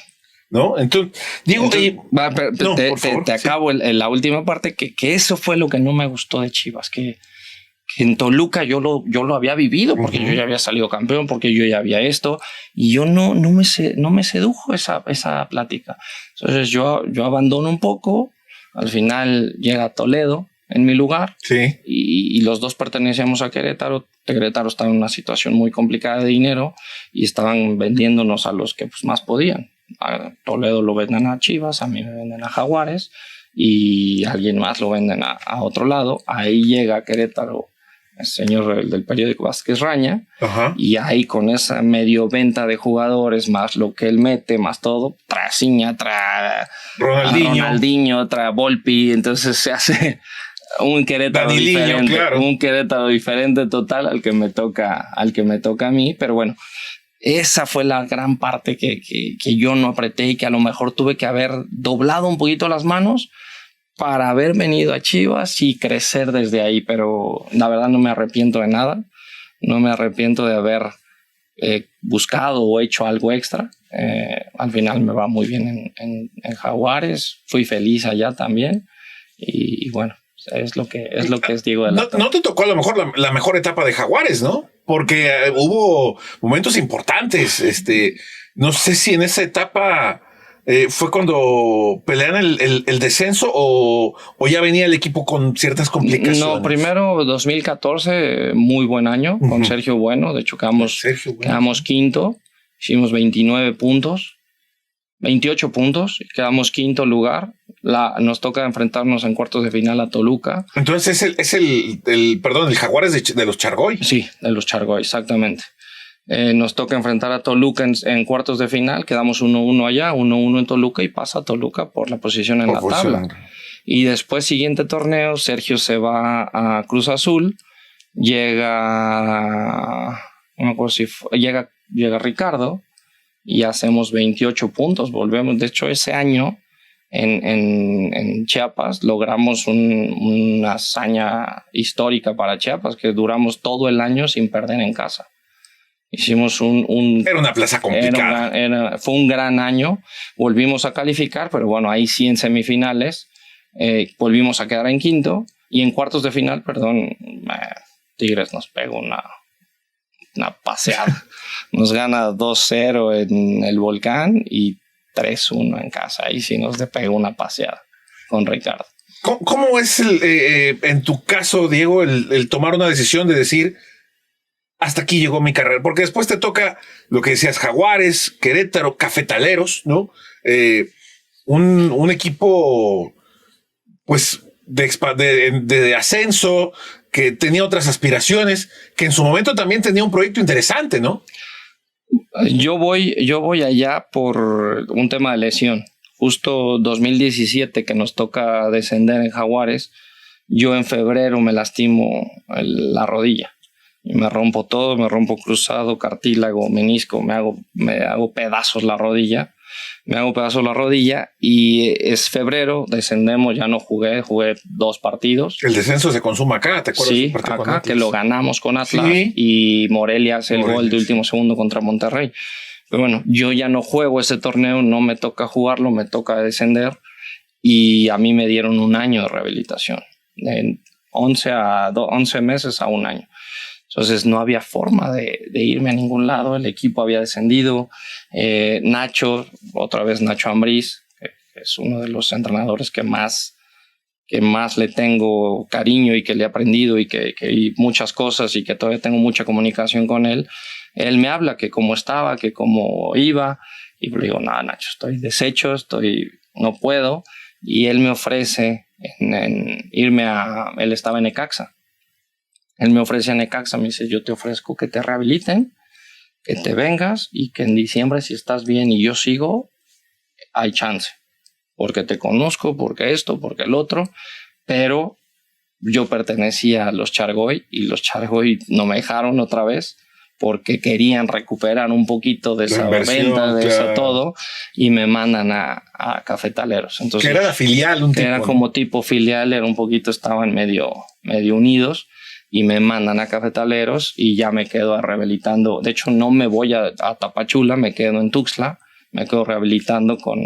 ¿No? Entonces, digo, te acabo la última parte, que eso fue lo que no me gustó de Chivas, que en Toluca yo lo había vivido porque yo ya había salido campeón, porque yo ya había esto, y yo no me sedujo esa plática. Entonces yo abandono un poco, al final llega Toledo en mi lugar, sí. y los 2 pertenecíamos a Querétaro. Querétaro estaba en una situación muy complicada de dinero y estaban vendiéndonos a los que pues, más podían. A Toledo lo venden a Chivas, a mí me venden a Jaguares y a alguien más lo venden a otro lado. Ahí llega Querétaro el señor del periódico Vázquez Raña. Ajá. Y ahí con esa medio venta de jugadores más lo que él mete más todo, trae Ciña, trae Ronaldinho, trae Volpi, entonces se hace un Querétaro diferente, claro. Un Querétaro diferente total al que me toca a mí, pero bueno, esa fue la gran parte que yo no apreté y que a lo mejor tuve que haber doblado un poquito las manos para haber venido a Chivas y crecer desde ahí, pero la verdad no me arrepiento de nada, no me arrepiento de haber buscado o hecho algo extra. Al final me va muy bien en Jaguares, fui feliz allá también y bueno, es lo que es Diego de la No te tocó a lo mejor la mejor etapa de Jaguares, ¿no? Porque hubo momentos importantes, no sé si en esa etapa fue cuando pelean el descenso o ya venía el equipo con ciertas complicaciones. No, primero 2014, muy buen año, con Sergio Bueno. De hecho, quedamos quinto, hicimos 28 puntos, quedamos quinto lugar. Nos toca enfrentarnos en cuartos de final a Toluca. Entonces es el Jaguares de los Chargoy. Sí, de los Chargoy, exactamente. Nos toca enfrentar a Toluca en cuartos de final, quedamos 1-1 allá, 1-1 en Toluca y pasa a Toluca por la posición en la tabla. Y después, siguiente torneo, Sergio se va a Cruz Azul, llega Ricardo y hacemos 28 puntos, volvemos. De hecho, ese año en Chiapas logramos una hazaña histórica para Chiapas, que duramos todo el año sin perder en casa. Hicimos Era una plaza complicada. Fue un gran año. Volvimos a calificar, pero bueno, ahí sí en semifinales volvimos a quedar en quinto. Y en cuartos de final, Tigres nos pegó una paseada. Nos gana 2-0 en el Volcán y 3-1 en casa. Ahí sí nos pegó una paseada con Ricardo. ¿Cómo es en tu caso, Diego, el tomar una decisión de decir hasta aquí llegó mi carrera? Porque después te toca lo que decías, Jaguares, Querétaro, Cafetaleros, ¿no? Un equipo, pues, de ascenso, que tenía otras aspiraciones, que en su momento también tenía un proyecto interesante, ¿no? Yo voy allá por un tema de lesión. Justo 2017, que nos toca descender en Jaguares, yo en febrero me lastimo la rodilla. Y me rompo todo, me rompo cruzado, cartílago, menisco, me hago pedazos la rodilla. Y es febrero, descendemos, ya no jugué 2 partidos. El descenso se consuma acá, ¿te acuerdas? Sí, acá, que lo ganamos con Atlas, sí. Y Morelia hace el gol de último segundo contra Monterrey. Pero bueno, yo ya no juego ese torneo, no me toca jugarlo, me toca descender, y a mí me dieron un año de rehabilitación, de 11 meses a un año. Entonces no había forma de irme a ningún lado, el equipo había descendido. Nacho Ambriz, que es uno de los entrenadores que más le tengo cariño y que le he aprendido y muchas cosas, y que todavía tengo mucha comunicación con él. Él me habla que cómo estaba, que cómo iba, y le digo, no, Nacho, estoy deshecho, no puedo. Y él me ofrece irme él estaba en Necaxa. Él me ofrece a Necaxa, me dice, yo te ofrezco que te rehabiliten, que te vengas, y que en diciembre, si estás bien y yo sigo, hay chance. Porque te conozco, porque esto, porque el otro. Pero yo pertenecía a los Chargoy, y los Chargoy no me dejaron otra vez, porque querían recuperar un poquito de esa venta, de eso todo, y me mandan a Cafetaleros. Entonces, que era la filial, era como tipo filial, era un poquito, estaban medio unidos, y me mandan a Cafetaleros, y ya me quedo rehabilitando. De hecho, no me voy a Tapachula, me quedo en Tuxtla, me quedo rehabilitando con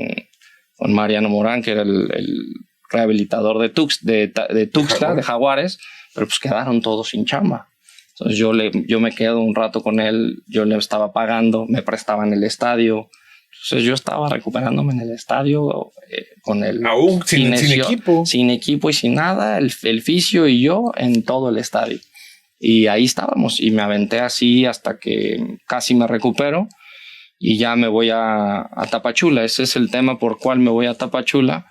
Mariano Morán, que era el rehabilitador de Tuxtla, de Jaguares, pero pues quedaron todos sin chamba. Entonces yo me quedo un rato con él, yo le estaba pagando, me prestaba en el estadio. Entonces yo estaba recuperándome en el estadio con el... Aún sin equipo. Sin equipo y sin nada, el fisio y yo en todo el estadio. Y ahí estábamos, y me aventé así hasta que casi me recupero, y ya me voy a Tapachula. Ese es el tema por cual me voy a Tapachula.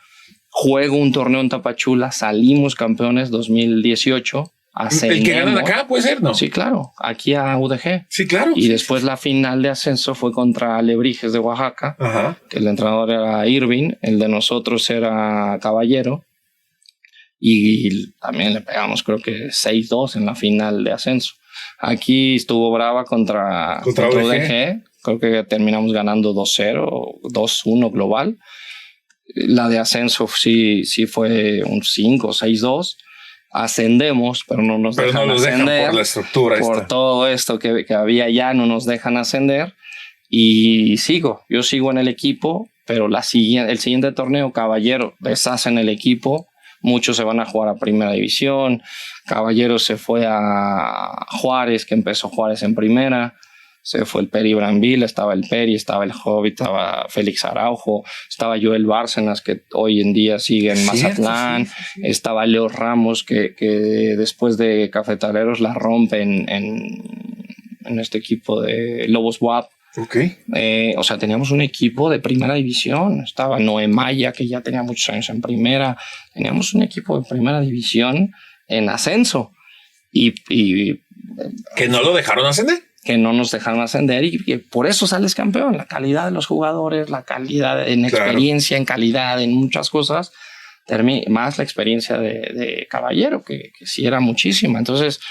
Juego un torneo en Tapachula, salimos campeones 2018. Ascendemos. ¿El que ganan acá puede ser, no? Sí, claro, aquí a UDG. Sí, claro. Y después la final de ascenso fue contra Alebrijes de Oaxaca. Ajá. Que el entrenador era Irving, el de nosotros era Caballero, y también le pegamos creo que 6-2 en la final de ascenso. Aquí estuvo brava contra UDG. Creo que terminamos ganando 2-0, 2-1 global. La de ascenso sí fue un 5-6-2. Ascendemos, pero no nos dejan ascender por la estructura. Por todo esto que había ya, no nos dejan ascender. Y yo sigo en el equipo, pero el siguiente torneo, Caballero, deshacen el equipo. Muchos se van a jugar a Primera División. Caballero se fue a Juárez, que empezó Juárez en Primera. Se fue el Peri Branville, estaba el Peri, estaba el Hobbit, estaba Félix Araujo, estaba Joel Bárcenas, que hoy en día sigue en Mazatlán, sí. Estaba Leo Ramos, que después de Cafetaleros la rompe en este equipo de Lobos WAP. Okay. O sea, teníamos un equipo de Primera División. Estaba Noé Maya, que ya tenía muchos años en Primera. Teníamos un equipo de Primera División en ascenso. Y ¿que no lo dejaron ascender? Que no nos dejaron ascender, y por eso sales campeón. La calidad de los jugadores, la calidad en experiencia, en calidad, en muchas cosas, más la experiencia de Caballero, que sí era muchísima. Entonces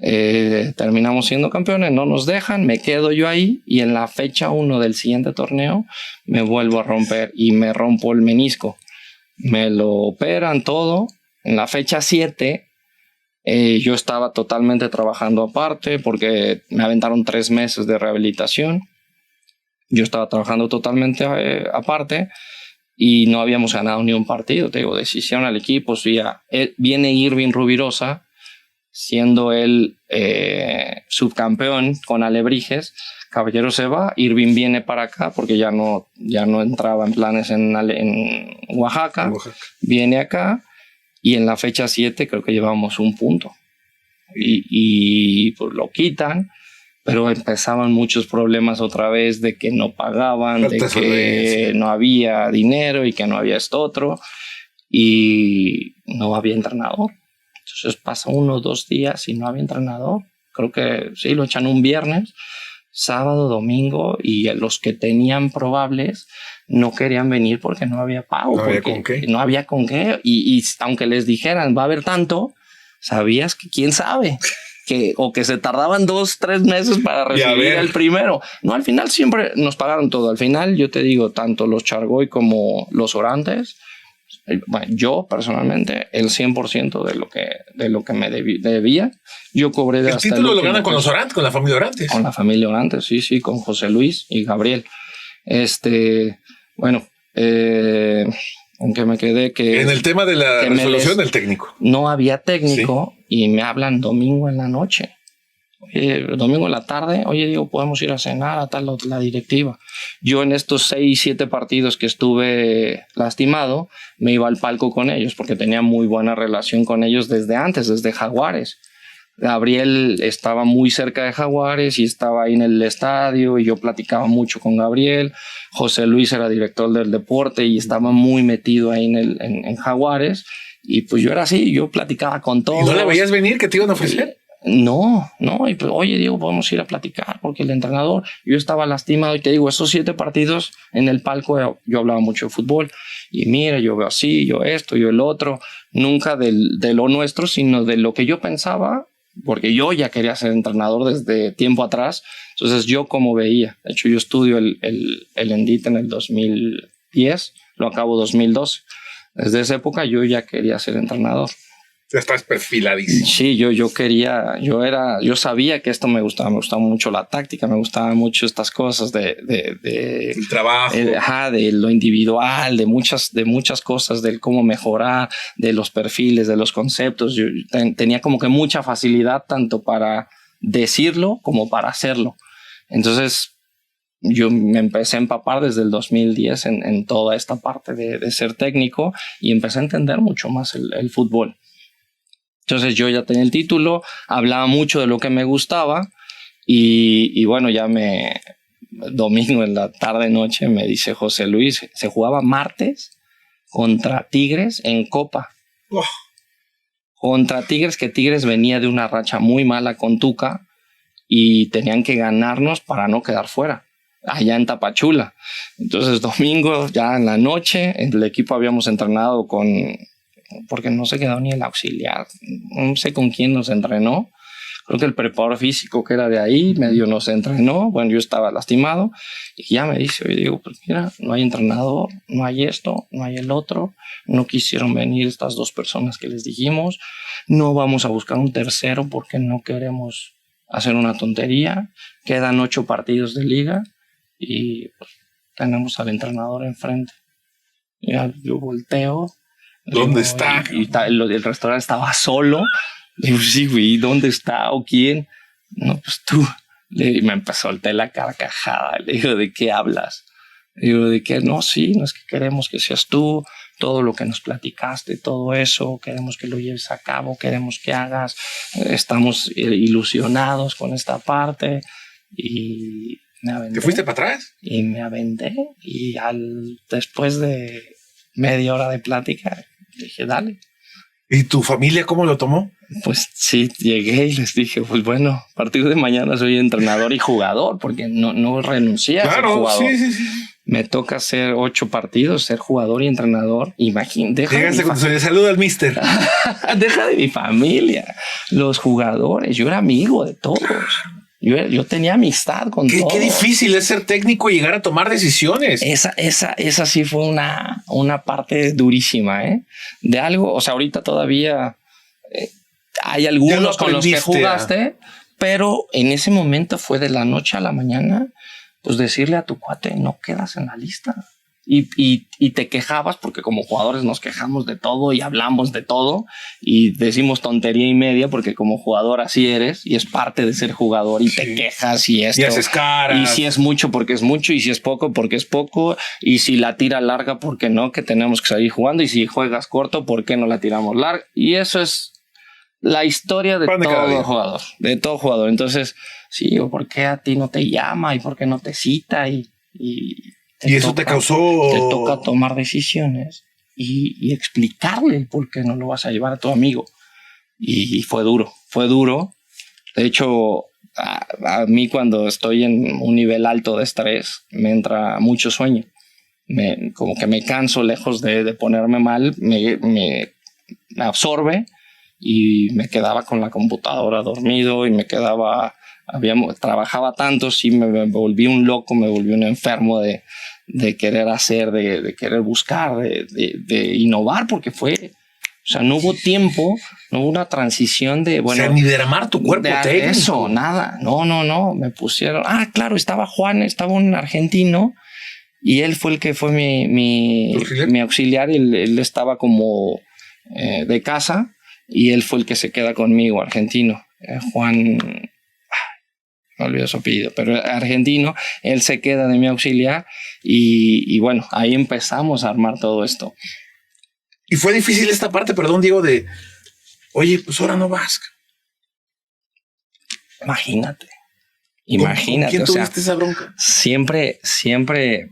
terminamos siendo campeones, no nos dejan, me quedo yo ahí, y en la fecha 1 del siguiente torneo me vuelvo a romper y me rompo el menisco. Me lo operan todo. En la fecha 7 yo estaba totalmente trabajando aparte, porque me aventaron 3 meses de rehabilitación. Yo estaba trabajando totalmente aparte, y no habíamos ganado ni un partido. Te digo, decisión al equipo. Viene Irving Rubirosa, siendo él subcampeón con Alebrijes. Caballero se va, Irving viene para acá porque ya no entraba en planes en Oaxaca. Viene acá. y en la fecha 7 creo que llevamos un punto. Y pues lo quitan, pero empezaban muchos problemas otra vez de que no pagaban, de que no había dinero y que no había esto otro, y no había entrenador. Entonces pasa 1 o 2 días y no había entrenador. Creo que sí, lo echan un viernes, sábado, domingo, y los que tenían probables no querían venir porque no había pago. No había con qué. No había con qué. Y aunque les dijeran, va a haber tanto, sabías que quién sabe. O que se tardaban 2, 3 meses para recibir el primero. No, al final siempre nos pagaron todo. Al final, yo te digo, tanto los Chargoy como los Orantes, bueno, yo personalmente, el 100% de lo que me debía, yo cobré de el hasta título lo ganan con los Orantes, con la familia Orantes. Con la familia Orantes, sí, con José Luis y Gabriel. Bueno, en que me quedé que... En el tema de la resolución del técnico. No había técnico, sí. Y me hablan domingo en la noche. Domingo en la tarde, oye, digo, podemos ir a cenar a tal la directiva. Yo en estos 6, 7 partidos que estuve lastimado, me iba al palco con ellos porque tenía muy buena relación con ellos desde antes, desde Jaguares. Gabriel estaba muy cerca de Jaguares y estaba ahí en el estadio y yo platicaba mucho con Gabriel. José Luis era director del deporte y estaba muy metido ahí en Jaguares. Y pues yo era así, yo platicaba con todos. ¿Y no la veías venir que te iban a ofrecer? No, y pues, oye, Diego, podemos ir a platicar porque el entrenador, yo estaba lastimado y te digo, esos 7 partidos en el palco yo hablaba mucho de fútbol y mira, yo veo así, yo esto, yo el otro, nunca de lo nuestro, sino de lo que yo pensaba, porque yo ya quería ser entrenador desde tiempo atrás, entonces yo como veía, de hecho yo estudio el ENDIT en el 2010, lo acabo 2012, desde esa época yo ya quería ser entrenador. Ya estás perfiladísimo. Sí, yo sabía que esto me gustaba mucho la táctica, me gustaban mucho estas cosas el trabajo. De lo individual, de muchas cosas, del cómo mejorar, de los perfiles, de los conceptos. Yo tenía como que mucha facilidad tanto para decirlo como para hacerlo. Entonces, yo me empecé a empapar desde el 2010 en toda esta parte de ser técnico y empecé a entender mucho más el fútbol. Entonces yo ya tenía el título, hablaba mucho de lo que me gustaba y bueno, domingo en la tarde-noche me dice José Luis, se jugaba martes contra Tigres en Copa. Oh. Contra Tigres, que Tigres venía de una racha muy mala con Tuca y tenían que ganarnos para no quedar fuera, allá en Tapachula. Entonces domingo ya en la noche, el equipo habíamos entrenado porque no se quedó ni el auxiliar, no sé con quién nos entrenó, creo que el preparador físico que era de ahí medio nos entrenó, bueno, yo estaba lastimado y ya me dice, oye, digo, pues mira, no hay entrenador, no hay esto, no hay el otro, no quisieron venir estas 2 personas que les dijimos, no vamos a buscar un tercero porque no queremos hacer una tontería, quedan 8 partidos de liga y pues, tenemos al entrenador enfrente. Ya yo volteo. ¿Dónde está? Y el restaurante estaba solo. Le digo, sí, güey, ¿dónde está? ¿O quién? No, pues tú. Y me empezó a soltar la carcajada. Le digo, ¿de qué hablas? Le digo, ¿de qué? No, sí, no es que queremos que seas tú. Todo lo que nos platicaste, todo eso, queremos que lo lleves a cabo, queremos que hagas. Estamos ilusionados con esta parte. Y me aventé. ¿Te fuiste para atrás? Y me aventé. Y después de media hora de plática, dije, dale. ¿Y tu familia cómo lo tomó? Pues sí, llegué y les dije, pues bueno, a partir de mañana soy entrenador y jugador, porque no renuncié a ser jugador. Sí. Me toca hacer 8 partidos, ser jugador y entrenador. Imagínate. Llegaste con tu saludo al mister. Deja de mi familia, los jugadores. Yo era amigo de todos. Yo tenía amistad con todos. Qué difícil es ser técnico y llegar a tomar decisiones. Esa sí fue una parte durísima, de algo. O sea, ahorita todavía hay algunos con los que jugaste, pero en ese momento fue de la noche a la mañana, pues decirle a tu cuate, no quedas en la lista. y te quejabas, porque como jugadores nos quejamos de todo y hablamos de todo y decimos tontería y media, porque como jugador así eres y es parte de ser jugador y te quejas y esto. Y haces caras. Y si es mucho porque es mucho y si es poco porque es poco y si la tira larga porque no, que tenemos que seguir jugando y si juegas corto, ¿por qué no la tiramos larga? Y eso es la historia de todo jugador, de todo jugador. Entonces, sí, ¿por qué a ti no te llama y por qué no te cita? Y eso te causó... Te toca tomar decisiones y explicarle el por qué no lo vas a llevar a tu amigo. Y fue duro. De hecho, a mí cuando estoy en un nivel alto de estrés, me entra mucho sueño. Como que me canso lejos de ponerme mal, me absorbe y me quedaba con la computadora dormido y me quedaba... trabajaba tanto, sí, me volví un loco, me volví un enfermo de querer hacer, de querer buscar, de innovar, porque no hubo tiempo, no hubo una transición de, bueno... O sea, ni derramar tu cuerpo técnico. Eso, nada, no, me pusieron... claro, estaba Juan, estaba un argentino, y él fue el que fue mi auxiliar, él estaba como de casa, y él fue el que se queda conmigo, argentino. Juan... me olvidé su apellido, pero argentino, él se queda de mi auxiliar y bueno, ahí empezamos a armar todo esto. Y fue difícil esta parte, perdón, Diego, de, oye, pues ahora no vas. Imagínate. ¿Con quién tuviste esa bronca? Siempre,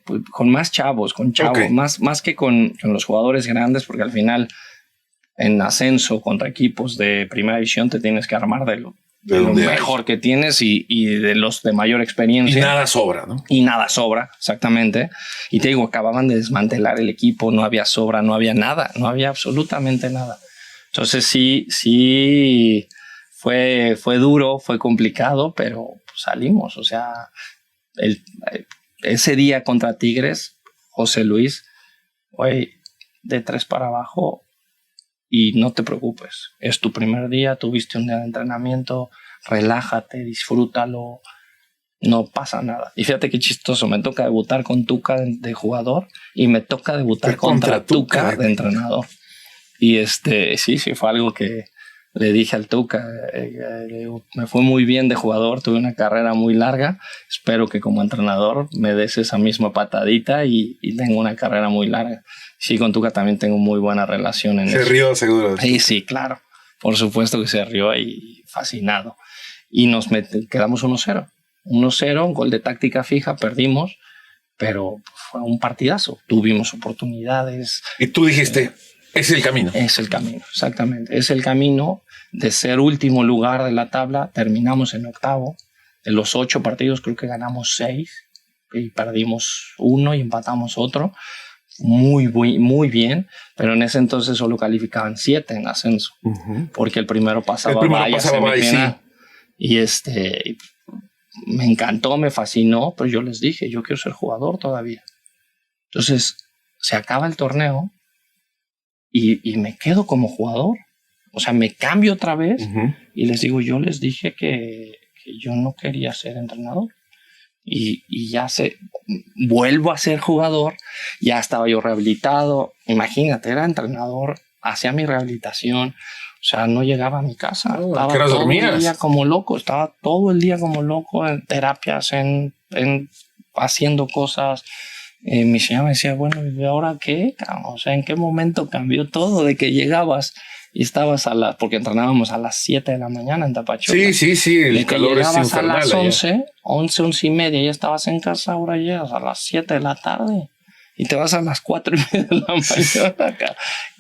pues, con más chavos, okay. más que con los jugadores grandes, porque al final en ascenso contra equipos de primera división te tienes que armar de lo mejor que tienes y de los de mayor experiencia. Y nada sobra, ¿no? Y nada sobra, exactamente. Y te digo, acababan de desmantelar el equipo, no había sobra, no había nada, no había absolutamente nada. Entonces sí, fue duro, fue complicado, pero salimos. O sea, ese día contra Tigres, José Luis, de 3 para abajo. Y no te preocupes, es tu primer día, tuviste un día de entrenamiento, relájate, disfrútalo, no pasa nada. Y fíjate qué chistoso, me toca debutar con Tuca de jugador y me toca debutar contra Tuca de entrenador. Y sí, fue algo que le dije al Tuca, me fue muy bien de jugador, tuve una carrera muy larga, espero que como entrenador me des esa misma patadita y tengo una carrera muy larga. Sí, con Tuca también tengo muy buena relación en eso. Se rió seguro. Sí, claro. Por supuesto que se rió y fascinado. Y nos quedamos 1-0. 1-0, un gol de táctica fija, perdimos, pero fue un partidazo. Tuvimos oportunidades. Y tú dijiste, es el camino. Es el camino, exactamente. Es el camino de ser último lugar de la tabla. Terminamos en 8º. De los 8 partidos creo que ganamos 6 y perdimos 1 y empatamos otro. Muy bien, pero en ese entonces solo calificaban 7 en ascenso, porque el primero pasaba semifinal. Y me encantó, me fascinó, pero yo les dije, yo quiero ser jugador todavía. Entonces se acaba el torneo y me quedo como jugador. O sea, me cambio otra vez y les digo, yo les dije que yo no quería ser entrenador. Y ya vuelvo a ser jugador, ya estaba yo rehabilitado, imagínate, era entrenador, hacía mi rehabilitación, o sea, no llegaba a mi casa, estaba todo el día como loco, en terapias, haciendo cosas. Mi señora me decía, bueno, ¿y ahora qué? O sea, ¿en qué momento cambió todo de que llegabas y estabas porque entrenábamos a las 7 de la mañana en Tapachoca? Sí, el calor es infernal. A las 11 y media, ya estabas en casa, ahora llegas a las 7 de la tarde y te vas a las 4:30 de la mañana acá.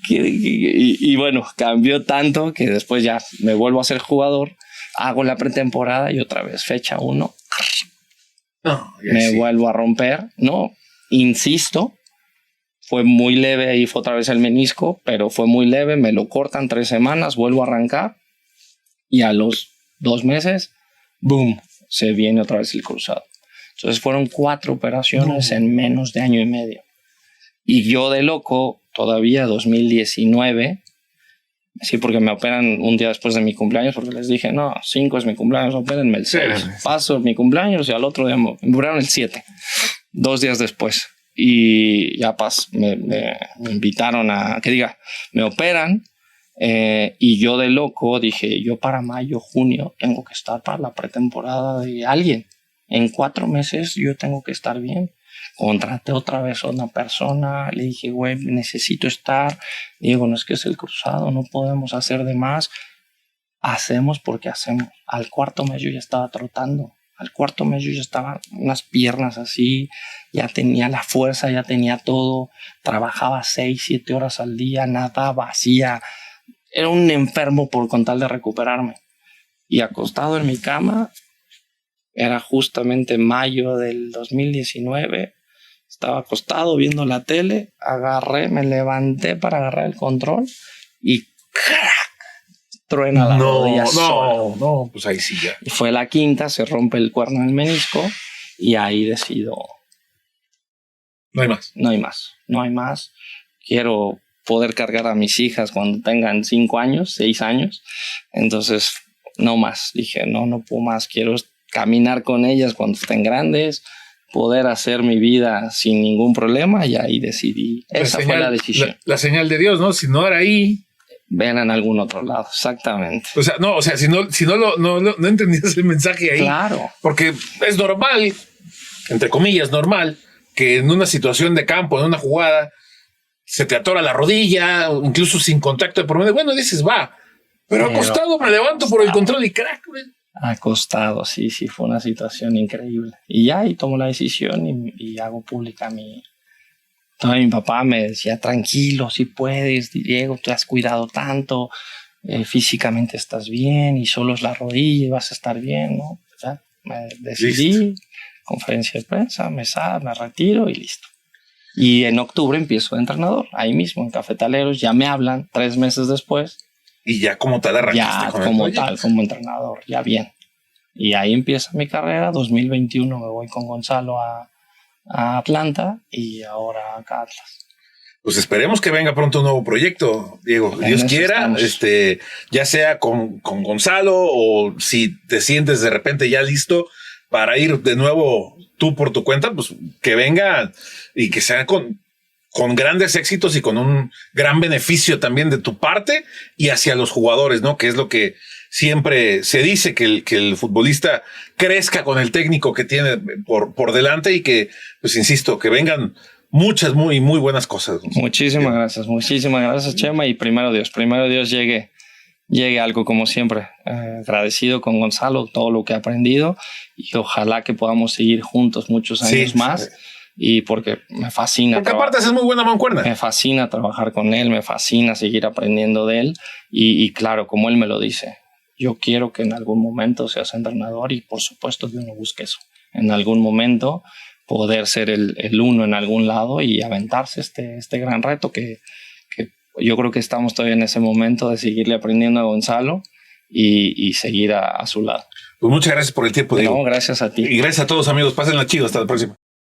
Y bueno, cambió tanto que después ya me vuelvo a ser jugador, hago la pretemporada y otra vez fecha 1. Vuelvo a romper, ¿no? Insisto, fue muy leve, ahí fue otra vez el menisco, pero fue muy leve, me lo cortan 3 semanas, vuelvo a arrancar y a los 2 meses, ¡boom!, se viene otra vez el cruzado. Entonces fueron 4 operaciones en menos de año y medio. Y yo de loco, todavía 2019, sí, porque me operan un día después de mi cumpleaños, porque les dije, no, 5 es mi cumpleaños, opérenme el 6. Paso mi cumpleaños y al otro día me operaron el 7, 2 días después. y ya me invitaron me operan. Y yo de loco dije, yo para mayo, junio tengo que estar para la pretemporada de alguien. En 4 meses yo tengo que estar bien. Contraté otra vez a una persona, le dije, güey, necesito estar. Digo, no es que es el cruzado, no podemos hacer de más. Hacemos porque hacemos. Al 4.º mes yo ya estaba trotando. Al 4.º mes yo ya estaba unas piernas así, ya tenía la fuerza, ya tenía todo. Trabajaba 6, 7 horas al día, nadaba, hacía. Era un enfermo con tal de recuperarme. Y acostado en mi cama, era justamente mayo del 2019, estaba acostado viendo la tele, me levanté para agarrar el control y ¡crack! Truena la rodilla sola. No, pues ahí sí ya. Y fue la 5ª, se rompe el cuerno del menisco y ahí decido. No hay más. No hay más. Quiero poder cargar a mis hijas cuando tengan 5 años, 6 años. Entonces, no más. Dije, no puedo más. Quiero caminar con ellas cuando estén grandes, poder hacer mi vida sin ningún problema. Y ahí decidí. Esa fue la decisión. La señal de Dios, ¿no? Si no era ahí, ven en algún otro lado. Exactamente. O sea, si no entendías el mensaje ahí. Claro. Porque es normal, entre comillas, normal, que en una situación de campo, en una jugada, se te atora la rodilla, incluso sin contacto de por medio. Bueno, dices, va. Pero acostado me levanto por el control y crack. Acostado, sí, fue una situación increíble. Y ya, y tomo la decisión y hago pública mi... Entonces mi papá me decía, tranquilo, si puedes, Diego, te has cuidado tanto, físicamente estás bien y solo es la rodilla y vas a estar bien, ¿no? Ya, me decidí, listo. Conferencia de prensa, me retiro y listo. Y en octubre empiezo de entrenador, ahí mismo, en Cafetaleros, ya me hablan 3 meses después. Y ya como tal arrancaste ya como tal, como entrenador, ya bien. Y ahí empieza mi carrera, 2021 me voy con Gonzalo a Atlanta y ahora acá a Atlas. Pues esperemos que venga pronto un nuevo proyecto, Diego. Dios quiera, ya sea con Gonzalo o si te sientes de repente ya listo para ir de nuevo tú por tu cuenta, pues que venga y que sea con grandes éxitos y con un gran beneficio también de tu parte y hacia los jugadores, ¿no? Que es lo que siempre se dice, que el futbolista crezca con el técnico que tiene por delante y que, pues insisto, que vengan muchas muy buenas cosas. Muchísimas gracias, Chema, y primero Dios llegue algo como siempre. Agradecido con Gonzalo, todo lo que he aprendido y ojalá que podamos seguir juntos muchos años más. Y porque me fascina. Porque aparte es muy buena mancuerna. Me fascina trabajar con él, me fascina seguir aprendiendo de él. Y claro, como él me lo dice, yo quiero que en algún momento seas entrenador y por supuesto que uno busque eso. En algún momento poder ser el uno en algún lado y aventarse este gran reto que yo creo que estamos todavía en ese momento de seguirle aprendiendo a Gonzalo y seguir a su lado. Pues muchas gracias por el tiempo, Diego. No, gracias a ti. Y gracias a todos, amigos. Pásenla chido. Hasta la próxima.